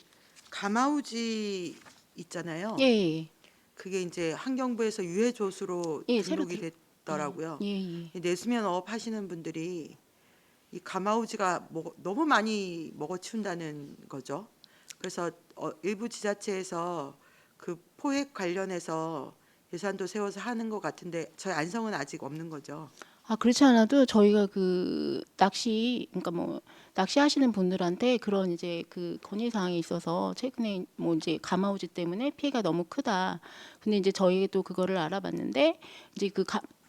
가마우지 있잖아요. 예, 예. 그게 이제 환경부에서 유해 조수로 예, 새로 등록이 됐더라고요. 예, 예. 이 내수면업 하시는 분들이 이 가마우지가 너무 많이 먹어치운다는 거죠. 그래서 일부 지자체에서 그 포획 관련해서 예산도 세워서 하는 것 같은데 저희 안성은 아직 없는 거죠. 아, 그렇지 않아도 저희가 그 그러니까 뭐 낚시하시는 분들한테 그런 이제 그 건의 사항이 있어서 최근에 뭐 이제 가마우지 때문에 피해가 너무 크다. 근데 이제 저희도 그거를 알아봤는데 이제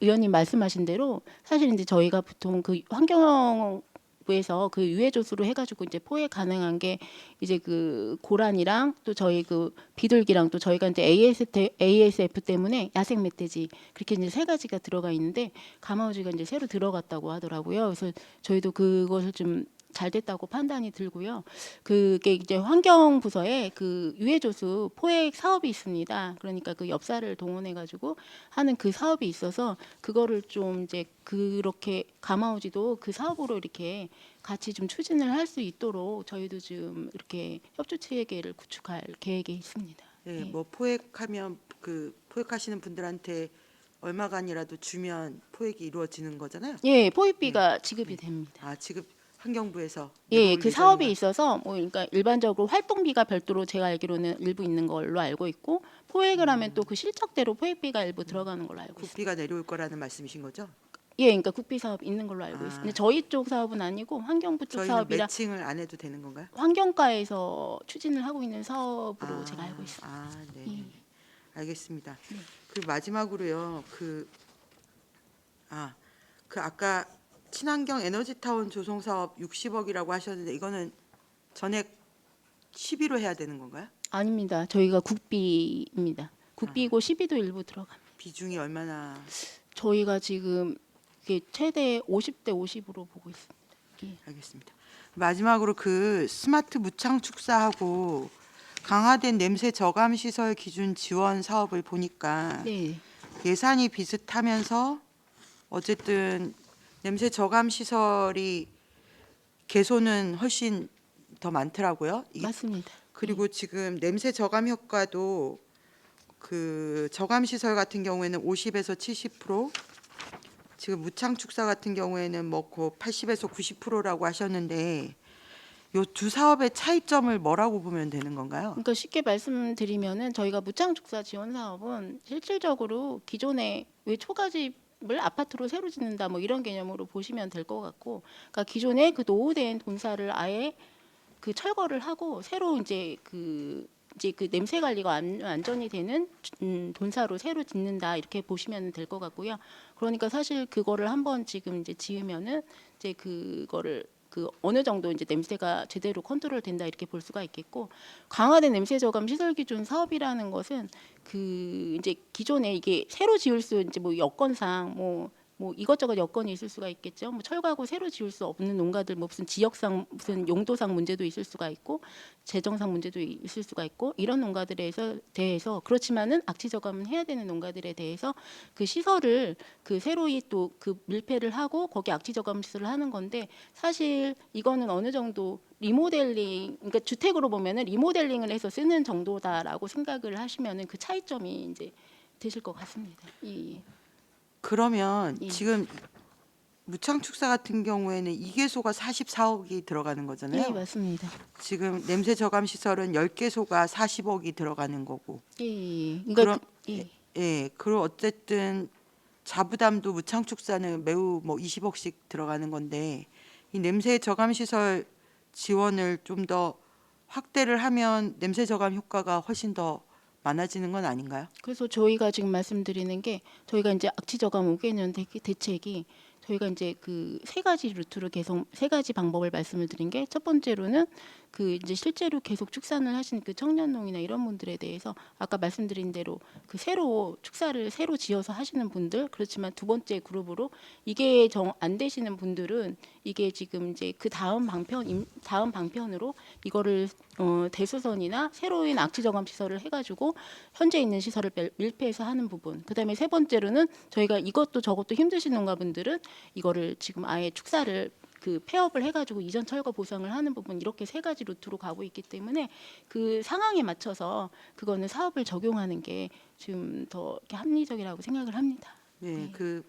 의원님 말씀하신 대로 사실 이제 저희가 보통 그 환경부에서 그 유해 조수로 해가지고 이제 포획 가능한 게 이제 그 고란이랑 또 저희 그 비둘기랑 또 저희가 이제 ASF 때문에 야생 멧돼지 그렇게 이제 3가지가 들어가 있는데 가마우지가 이제 새로 들어갔다고 하더라고요. 그래서 저희도 그것을 좀 잘 됐다고 판단이 들고요. 그게 이제 환경부서에 그 유해조수 포획 사업이 있습니다. 그러니까 그 엽사를 동원해 가지고 하는 그 사업이 있어서 그거를 좀 이제 그렇게 가마우지도 그 사업으로 이렇게 같이 좀 추진을 할 수 있도록 저희도 지금 이렇게 협조 체계를 구축할 계획에 있습니다. 네, 예. 뭐 포획하면 그 포획하시는 분들한테 얼마간이라도 주면 포획이 이루어지는 거잖아요. 예, 포획비가 지급이 됩니다. 아, 지금 환경부에서 예, 내놓을 그 사업에 예정인가요? 있어서 뭐 그러니까 일반적으로 활동비가 별도로 제가 알기로는 일부 있는 걸로 알고 있고 포획을 하면 또 그 실적대로 포획비가 일부 들어가는 걸로 알고 있습니다. 국비가 내려올 거라는 말씀이신 거죠? 예, 그러니까 국비 사업 있는 걸로 알고 아. 있습니다. 근데 저희 쪽 사업은 아니고 환경부 쪽 저희는 사업이라 매칭을 안 해도 되는 건가요? 환경과에서 추진을 하고 있는 사업으로 제가 알고 있습니다. 아, 네. 예. 알겠습니다. 네. 그리고 마지막으로요. 그 아까 친환경 에너지타운 조성 사업 60억이라고 하셨는데 이거는 전액 12로 해야 되는 건가요? 아닙니다. 저희가 국비입니다. 국비고 시비도 일부 들어갑니다. 비중이 얼마나? 저희가 지금 이게 최대 50대 50으로 보고 있습니다. 예. 알겠습니다. 마지막으로 그 스마트 무창 축사하고 강화된 냄새 저감 시설 기준 지원 사업을 보니까 네. 예산이 비슷하면서 어쨌든 냄새 저감 시설이 개소는 훨씬 더 많더라고요. 맞습니다. 그리고 지금 냄새 저감 효과도 그 저감 시설 같은 경우에는 50에서 70%, 지금 무창 축사 같은 경우에는 뭐 80에서 90%라고 하셨는데 요 두 사업의 차이점을 뭐라고 보면 되는 건가요? 그러니까 쉽게 말씀드리면은 저희가 무창축사 지원 사업은 실질적으로 기존에 왜 초가집을 아파트로 새로 짓는다 뭐 이런 개념으로 보시면 될 것 같고, 그러니까 기존에 그 노후된 돈사를 아예 그 철거를 하고 새로 이제 그 냄새 관리가 안전이 되는 돈사로 새로 짓는다 이렇게 보시면 될 것 같고요. 그러니까 사실 그거를 한번 지금 이제 지으면은 이제 그거를 그 어느 정도 이제 냄새가 제대로 컨트롤 된다 이렇게 볼 수가 있겠고, 강화된 냄새 저감 시설 기준 사업이라는 것은 그 이제 기존에 이게 새로 지을 수 이제 뭐 여건상 뭐 이것저것 여건이 있을 수가 있겠죠. 뭐 철거하고 새로 지을 수 없는 농가들 뭐 무슨 지역상 무슨 용도상 문제도 있을 수가 있고 재정상 문제도 있을 수가 있고 이런 농가들에 대해서 그렇지만은 악취 저감은 해야 되는 농가들에 대해서 그 시설을 그 새로이 또 그 밀폐를 하고 거기 악취 저감 시설을 하는 건데, 사실 이거는 어느 정도 리모델링, 그러니까 주택으로 보면은 리모델링을 해서 쓰는 정도다라고 생각을 하시면은 그 차이점이 이제 되실 것 같습니다. 예. 그러면 예. 지금 무창 축사 같은 경우에는 2개소가 44억이 들어가는 거잖아요. 예, 맞습니다. 지금 냄새 저감 시설은 10개소가 40억이 들어가는 거고. 예. 그럼- 그러니까 예. 예, 그리고 어쨌든 자부담도 무창 축사는 매우 뭐 20억씩 들어가는 건데 이 냄새 저감 시설 지원을 좀 더 확대를 하면 냄새 저감 효과가 훨씬 더 많아지는 건 아닌가요? 그래서 저희가 지금 말씀드리는 게 저희가 이제 악취 저감 5개년 대책이 저희가 이제 그 세 가지 루트로 계속 세 가지 방법을 말씀을 드린 게, 첫 번째로는 그 이제 실제로 계속 축산을 하신 그 청년농이나 이런 분들에 대해서 아까 말씀드린 대로 그 새로 축사를 새로 지어서 하시는 분들, 그렇지만 두 번째 그룹으로 이게 정 안 되시는 분들은 이게 지금 이제 그 다음 방편으로 이거를 대수선이나 새로운 악취 저감 시설을 해가지고 현재 있는 시설을 밀폐해서 하는 부분. 그다음에 세 번째로는 저희가 이것도 저것도 힘드신 농가분들은 이거를 지금 아예 축사를 그 폐업을 해가지고 이전 철거 보상을 하는 부분, 이렇게 세 가지 루트로 가고 있기 때문에 그 상황에 맞춰서 그거는 사업을 적용하는 게 좀 더 합리적이라고 생각을 합니다. 네, 네. 그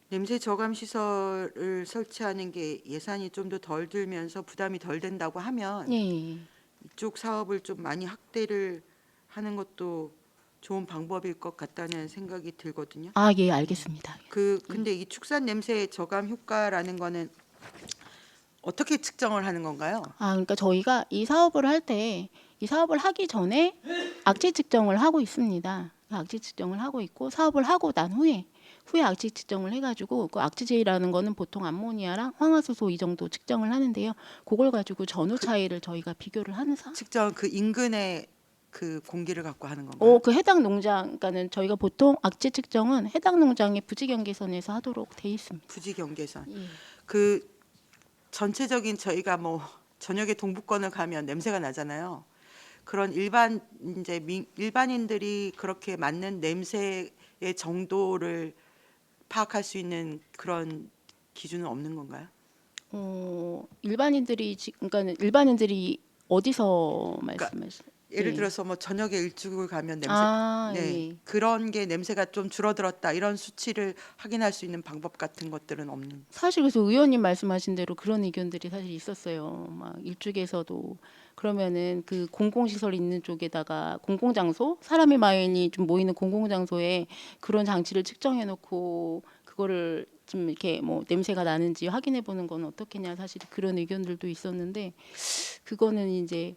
냄새 저감 시설을 설치하는 게 예산이 좀 더 덜 들면서 부담이 덜 된다고 하면 예. 이쪽 사업을 좀 많이 확대를 하는 것도 좋은 방법일 것 같다는 생각이 들거든요. 아, 예, 알겠습니다. 근데 이 축산 냄새 저감 효과라는 거는 어떻게 측정을 하는 건가요? 아, 그러니까 저희가 이 사업을 할 때 이 사업을 하기 전에 악취 측정을 하고 있습니다. 악취 측정을 하고 있고, 사업을 하고 난 후에 악취 측정을 해가지고 그 악취제라는 거는 보통 암모니아랑 황화수소 이 정도 측정을 하는데요. 그걸 가지고 전후 차이를 저희가 비교를 하는 측정 그 인근의 그 공기를 갖고 하는 건가요? 그 해당 농장, 그러니까는 저희가 보통 악취 측정은 해당 농장의 부지 경계선에서 하도록 돼 있습니다. 부지 경계선. 예. 그 전체적인 저희가 뭐 저녁에 동북권을 가면 냄새가 나잖아요. 그런 일반인들이 그렇게 맡는 냄새의 정도를 파악할 수 있는 그런 기준은 없는 건가요? 일반인들이 그러니까는 일반인들이 어디서 말씀하시는? 예를 네. 들어서 뭐 저녁에 일찍을 가면 냄새 예. 그런 게 냄새가 좀 줄어들었다 이런 수치를 확인할 수 있는 방법 같은 것들은 없는. 사실 그래서 의원님 말씀하신 대로 그런 의견들이 사실 있었어요. 막 일쪽에서도 그러면은 그 공공시설 있는 쪽에다가 공공장소, 사람이 많이 좀 모이는 공공장소에 그런 장치를 측정해 놓고 그거를 좀 이렇게 뭐 냄새가 나는지 확인해 보는 건 어떻겠냐, 사실 그런 의견들도 있었는데, 그거는 이제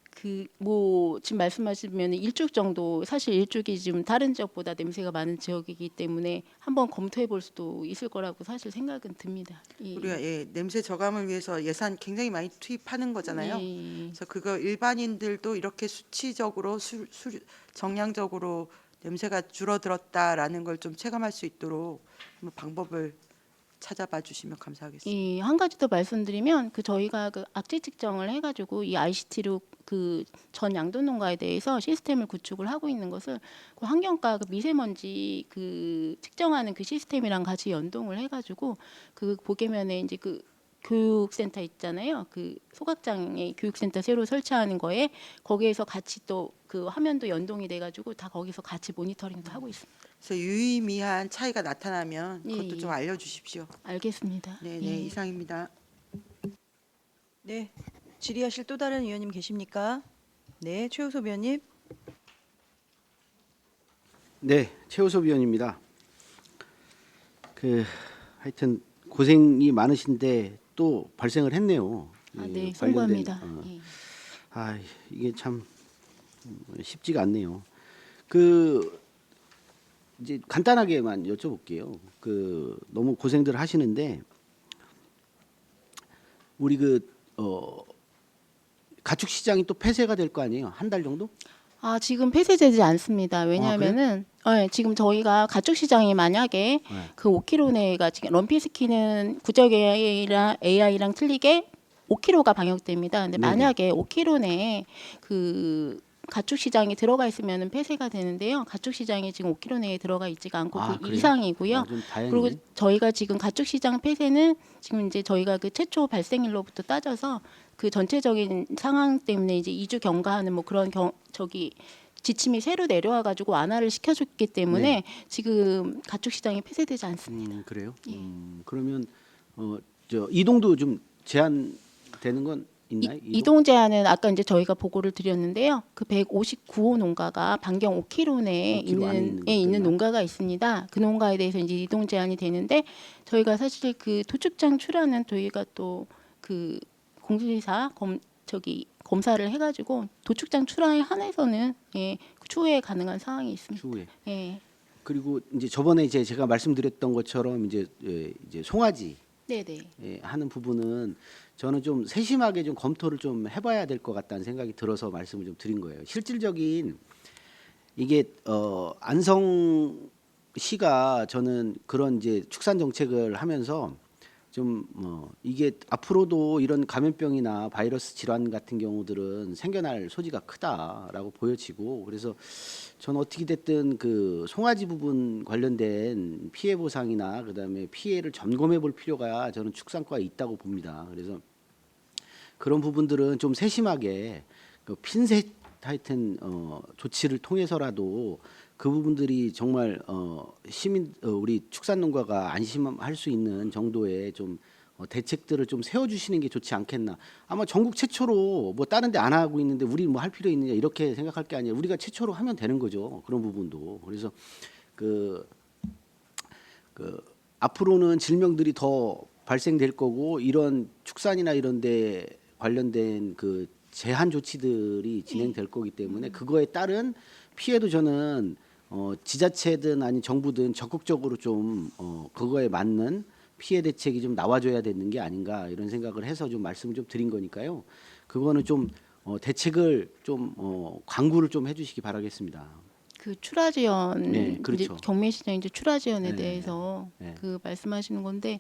그 뭐 지금 말씀하시면 일죽 정도, 사실 일죽이 지금 다른 지역보다 냄새가 많은 지역이기 때문에 한번 검토해 볼 수도 있을 거라고 사실 생각은 듭니다. 우리가 냄새 저감을 위해서 예산 굉장히 많이 투입하는 거잖아요. 예. 그래서 그거 일반인들도 이렇게 수치적으로 정량적으로 냄새가 줄어들었다라는 걸 좀 체감할 수 있도록 한번 방법을 찾아봐 주시면 감사하겠습니다. 한 가지 더 말씀드리면, 그 저희가 그 악재 측정을 해가지고 이 ICT로 그 전 양돈 농가에 대해서 시스템을 구축을 하고 있는 것을 그 환경과 그 미세먼지 그 측정하는 그 시스템이랑 같이 연동을 해가지고 그 보게면에 이제 그 교육센터 있잖아요. 그 소각장애 교육센터 새로 설치하는 거에 거기에서 같이 또 그 화면도 연동이 돼가지고 다 거기서 같이 모니터링도 하고 있습니다. 그래서 유의미한 차이가 나타나면 예, 그것도 예. 좀 알려주십시오. 알겠습니다. 네, 예. 이상입니다. 네, 질의하실 또 다른 의원님 계십니까? 네, 최우섭 의원님. 네, 최우섭 위원입니다. 하여튼 고생이 많으신데 또 발생을 했네요. 아, 이 네, 관련된, 송구합니다. 예. 이게 참 쉽지가 않네요. 이제 간단하게만 여쭤볼게요. 너무 고생들 하시는데 우리 가축 시장이 또 폐쇄가 될 거 아니에요? 한 달 정도? 지금 폐쇄되지 않습니다. 왜냐하면은 지금 저희가 가축 시장이 만약에 네. 그 5km 내가 지금 럼피스키는 구적 AI랑 틀리게 5km가 방역됩니다. 근데 네네. 만약에 5km 내에 그 가축 시장이 들어가 있으면은 폐쇄가 되는데요. 가축 시장이 지금 5km 내에 들어가 있지가 않고 그 그래요? 이상이고요. 좀 다행이네. 그리고 저희가 지금 가축 시장 폐쇄는 지금 이제 저희가 그 최초 발생일로부터 따져서 그 전체적인 상황 때문에 이제 2주 경과하는 뭐 그런 지침이 새로 내려와 가지고 완화를 시켜줬기 때문에 네. 지금 가축 시장이 폐쇄되지 않습니다. 그래요? 예. 그러면 이동도 좀 제한되는 건 있나요? 이동 제한은 아까 이제 저희가 보고를 드렸는데요. 그 159호 농가가 반경 5km 내에 5km 안에 있는 있는 것들만. 농가가 있습니다. 그 농가에 대해서 이제 이동 제한이 되는데, 저희가 사실 그 도축장 출하는 저희가 또 그 공지사 검사를 해가지고 도축장 출하에 한해서는 추후에 가능한 상황이 있습니다. 추후에. 예. 그리고 이제 저번에 제가 말씀드렸던 것처럼 이제 송아지 네네. 하는 부분은 저는 좀 세심하게 좀 검토를 좀 해봐야 될 것 같다는 생각이 들어서 말씀을 좀 드린 거예요. 실질적인 이게 안성시가 저는 그런 이제 축산 정책을 하면서 좀 이게 앞으로도 이런 감염병이나 바이러스 질환 같은 경우들은 생겨날 소지가 크다라고 보여지고, 그래서 저는 어떻게 됐든 그 송아지 부분 관련된 피해 보상이나 그다음에 피해를 점검해 볼 필요가 저는 축산과에 있다고 봅니다. 그래서 그런 부분들은 좀 세심하게 핀셋 하여튼 조치를 통해서라도 그 부분들이 정말 우리 축산농가가 안심할 수 있는 정도의 좀 대책들을 좀 세워주시는 게 좋지 않겠나. 아마 전국 최초로 뭐 다른 데 안 하고 있는데 우리 뭐 할 필요 있느냐 이렇게 생각할 게 아니라 우리가 최초로 하면 되는 거죠. 그런 부분도. 그래서 앞으로는 질병들이 더 발생될 거고, 이런 축산이나 이런 데 관련된 그 제한 조치들이 진행될 거기 때문에 그거에 따른 피해도 저는 지자체든 아니 정부든 적극적으로 좀 그거에 맞는 피해 대책이 좀 나와줘야 되는 게 아닌가, 이런 생각을 해서 좀 말씀을 좀 드린 거니까요. 그거는 좀 대책을 좀 광구를 좀 해주시기 바라겠습니다. 그 출하 지원, 네, 그렇죠. 이제 경매시장 이제 출하 지원에 네, 대해서 네. 그 말씀하시는 건데,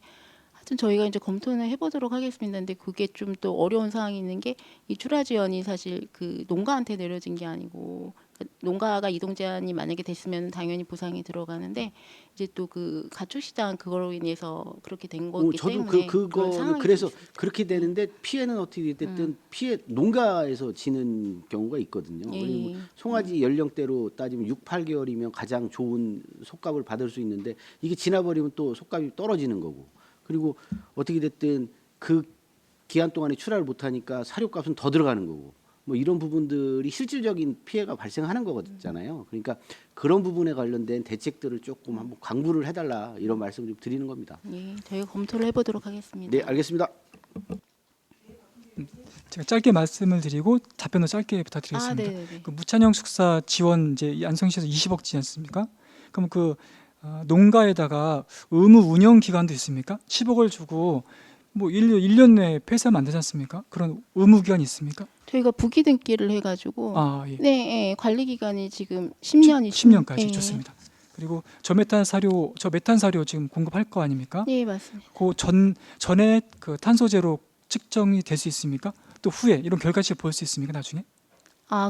하여튼 저희가 이제 검토는 해보도록 하겠습니다. 근데 그게 좀 또 어려운 사항이 있는 게, 이 출하 지원이 사실 그 농가한테 내려진 게 아니고 농가가 이동 제한이 만약에 됐으면 당연히 보상이 들어가는데 이제 또 그 가축 시장 그거로 인해서 그렇게 된 거기 저도 때문에 그런 그거는 상황이 그래서 좀 있습니다. 그렇게 되는데 피해는 어떻게 됐든 피해 농가에서 지는 경우가 있거든요. 예, 그리고 예. 송아지 연령대로 따지면 6, 8개월이면 가장 좋은 속값을 받을 수 있는데 이게 지나버리면 또 속값이 떨어지는 거고 그리고 어떻게 됐든 그 기한 동안에 출하를 못하니까 사료값은 더 들어가는 거고 뭐 이런 부분들이 실질적인 피해가 발생하는 거잖아요. 그러니까 그런 부분에 관련된 대책들을 조금 한번 강구를 해달라 이런 말씀 좀 드리는 겁니다. 예, 저희가 검토를 해보도록 하겠습니다. 네, 알겠습니다. 제가 짧게 말씀을 드리고 답변도 짧게 부탁드리겠습니다. 네네네. 그 무찬형 축사 지원 이제 이 안성시에서 20억지 않습니까? 그럼 그 농가에다가 의무 운영 기간도 있습니까? 10억을 주고 뭐 1년 내에 폐쇄하면 안 되지 않습니까? 그런 의무 기간이 있습니까? 저희가 부기 등기를 해가지고 예. 네, 예, 관리 기간이 지금 10년이 10년까지 좋습니다. 그리고 저메탄 사료 지금 공급할 거 아닙니까? 네, 맞습니다. 그 전에 그 탄소 제로 측정이 될 수 있습니까? 또 후에 이런 결과치를 볼 수 있습니까? 나중에?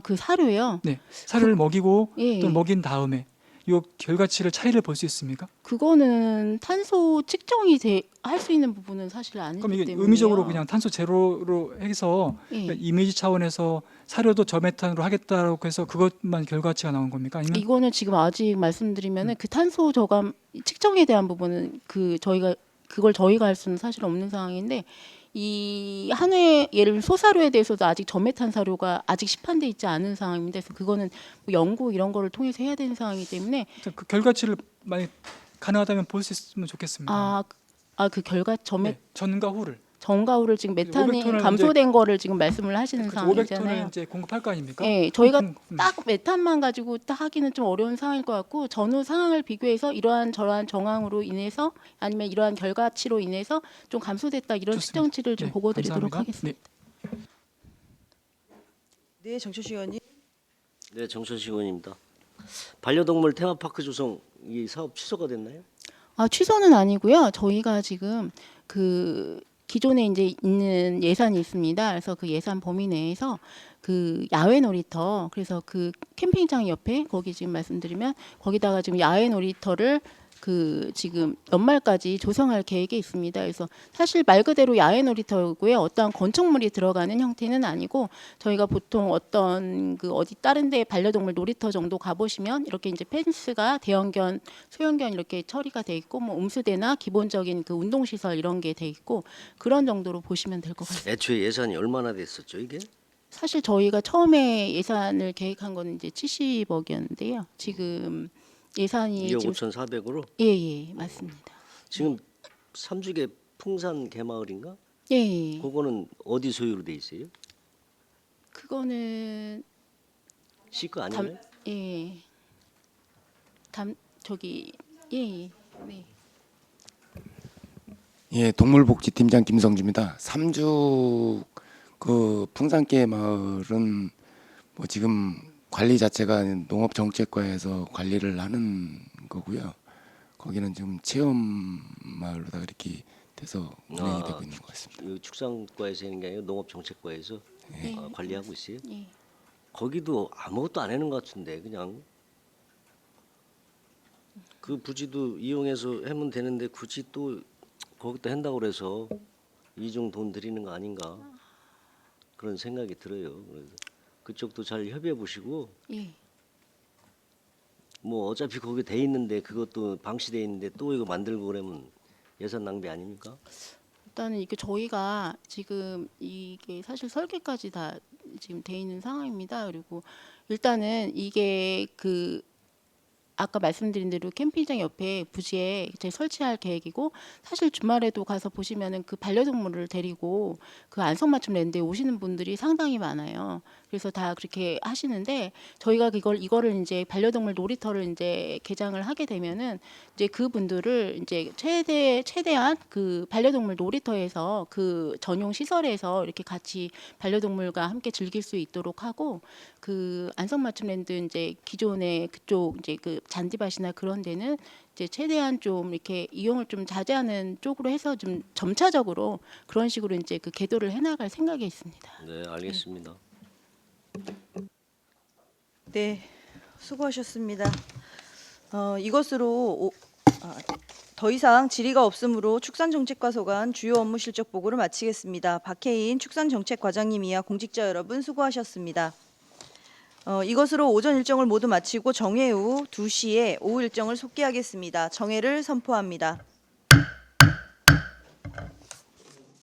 그 사료요? 네. 사료를 먹이고 예, 또 예. 먹인 다음에 이 결과치를 차이를 볼 수 있습니까? 그거는 탄소 측정이 할 수 있는 부분은 사실 아니기 그럼 이게 때문에 의미적으로 그냥 탄소 제로로 해서 예. 그러니까 이미지 차원에서 사료도 저메탄으로 하겠다고 해서 그것만 결과치가 나온 겁니까? 아니면 이거는 지금 아직 말씀드리면은 그 탄소 저감 측정에 대한 부분은 그걸 저희가 할 수는 사실 없는 상황인데 이 한해 예를 들어 소사료에 대해서도 아직 저메탄 사료가 아직 시판돼 있지 않은 상황입니다. 그래서 그거는 뭐 연구 이런 거를 통해서 해야 되는 상황이기 때문에 그 결과치를 만약 가능하다면 볼 수 있으면 좋겠습니다. 그 결과 네, 전과 후를 전과 후를 지금 메탄이 500톤을 감소된 거를 지금 말씀을 하시는 500톤을 상황이잖아요. 이제 공급할 거 아닙니까? 네, 저희가 그럼, 딱 메탄만 가지고 딱 하기는 좀 어려운 상황일 것 같고 전후 상황을 비교해서 이러한 저러한 정황으로 인해서 아니면 이러한 결과치로 인해서 좀 감소됐다 이런 좋습니다. 측정치를 좀 네, 보고드리도록 감사합니다. 하겠습니다. 네, 정철식 의원님. 네, 정철식 의원입니다. 반려동물 테마파크 조성 이 사업 취소가 됐나요? 취소는 아니고요. 저희가 지금 그 기존에 이제 있는 예산이 있습니다. 그래서 그 예산 범위 내에서 그 야외 놀이터 그래서 그 캠핑장 옆에 거기 지금 말씀드리면 거기다가 지금 야외 놀이터를 그 지금 연말까지 조성할 계획이 있습니다. 그래서 사실 말 그대로 야외 놀이터고요. 어떠한 건축물이 들어가는 형태는 아니고 저희가 보통 어떤 그 어디 다른 데 반려동물 놀이터 정도 가보시면 이렇게 이제 펜스가 대형견, 소형견 이렇게 처리가 돼 있고 뭐 음수대나 기본적인 그 운동시설 이런 게 돼 있고 그런 정도로 보시면 될 것 같습니다. 애초에 예산이 얼마나 됐었죠, 이게? 사실 저희가 처음에 예산을 계획한 거는 이제 70억이었는데요. 지금 예산이 2억 지금 5,400으로 예, 맞습니다. 지금 삼주계 풍산 개마을인가? 예. 그거는 어디 소유로 돼 있어요? 그거는 시가 아니에요? 예. 저기 네. 예, 동물복지팀장 김성주입니다. 삼주 그 풍산개 마을은 뭐 지금 관리 자체가 농업정책과에서 관리를 하는 거고요. 거기는 지금 체험 마을로다 이렇게 돼서 운영이 되고 있는 것 같습니다. 이 축산과에서 하는 게 아니고 농업정책과에서 네. 관리하고 있어요? 예. 거기도 아무것도 안 해는 것 같은데 그냥 그 부지도 이용해서 하면 되는데 굳이 또 거기다 한다고 그래서 이중 돈 들이는 거 아닌가 그런 생각이 들어요. 그래서 그쪽도 잘 협의해 보시고 예. 뭐 어차피 거기 돼 있는데 그것도 방치돼 있는데 또 이거 만들고 그러면 예산 낭비 아닙니까? 일단은 이게 저희가 지금 이게 사실 설계까지 다 지금 돼 있는 상황입니다. 그리고 일단은 이게 그 아까 말씀드린 대로 캠핑장 옆에 부지에 이제 설치할 계획이고 사실 주말에도 가서 보시면은 그 반려동물을 데리고 그 안성맞춤 랜드에 오시는 분들이 상당히 많아요. 그래서 다 그렇게 하시는데 저희가 이거를 이제 반려동물 놀이터를 이제 개장을 하게 되면은 이제 그분들을 이제 최대한 그 반려동물 놀이터에서 그 전용 시설에서 이렇게 같이 반려동물과 함께 즐길 수 있도록 하고 그 안성맞춤랜드 이제 기존의 그쪽 이제 그 잔디밭이나 그런 데는 이제 최대한 좀 이렇게 이용을 좀 자제하는 쪽으로 해서 좀 점차적으로 그런 식으로 이제 그 계도를 해나갈 생각이 있습니다. 네, 알겠습니다. 네, 수고하셨습니다. 이것으로 더 이상 질의가 없으므로 축산정책과소관 주요 업무 실적 보고를 마치겠습니다. 박혜인 축산정책과장님 이하 공직자 여러분 수고하셨습니다. 이것으로 오전 일정을 모두 마치고 정회 후 2시에 오후 일정을 속기하겠습니다. 정회를 선포합니다.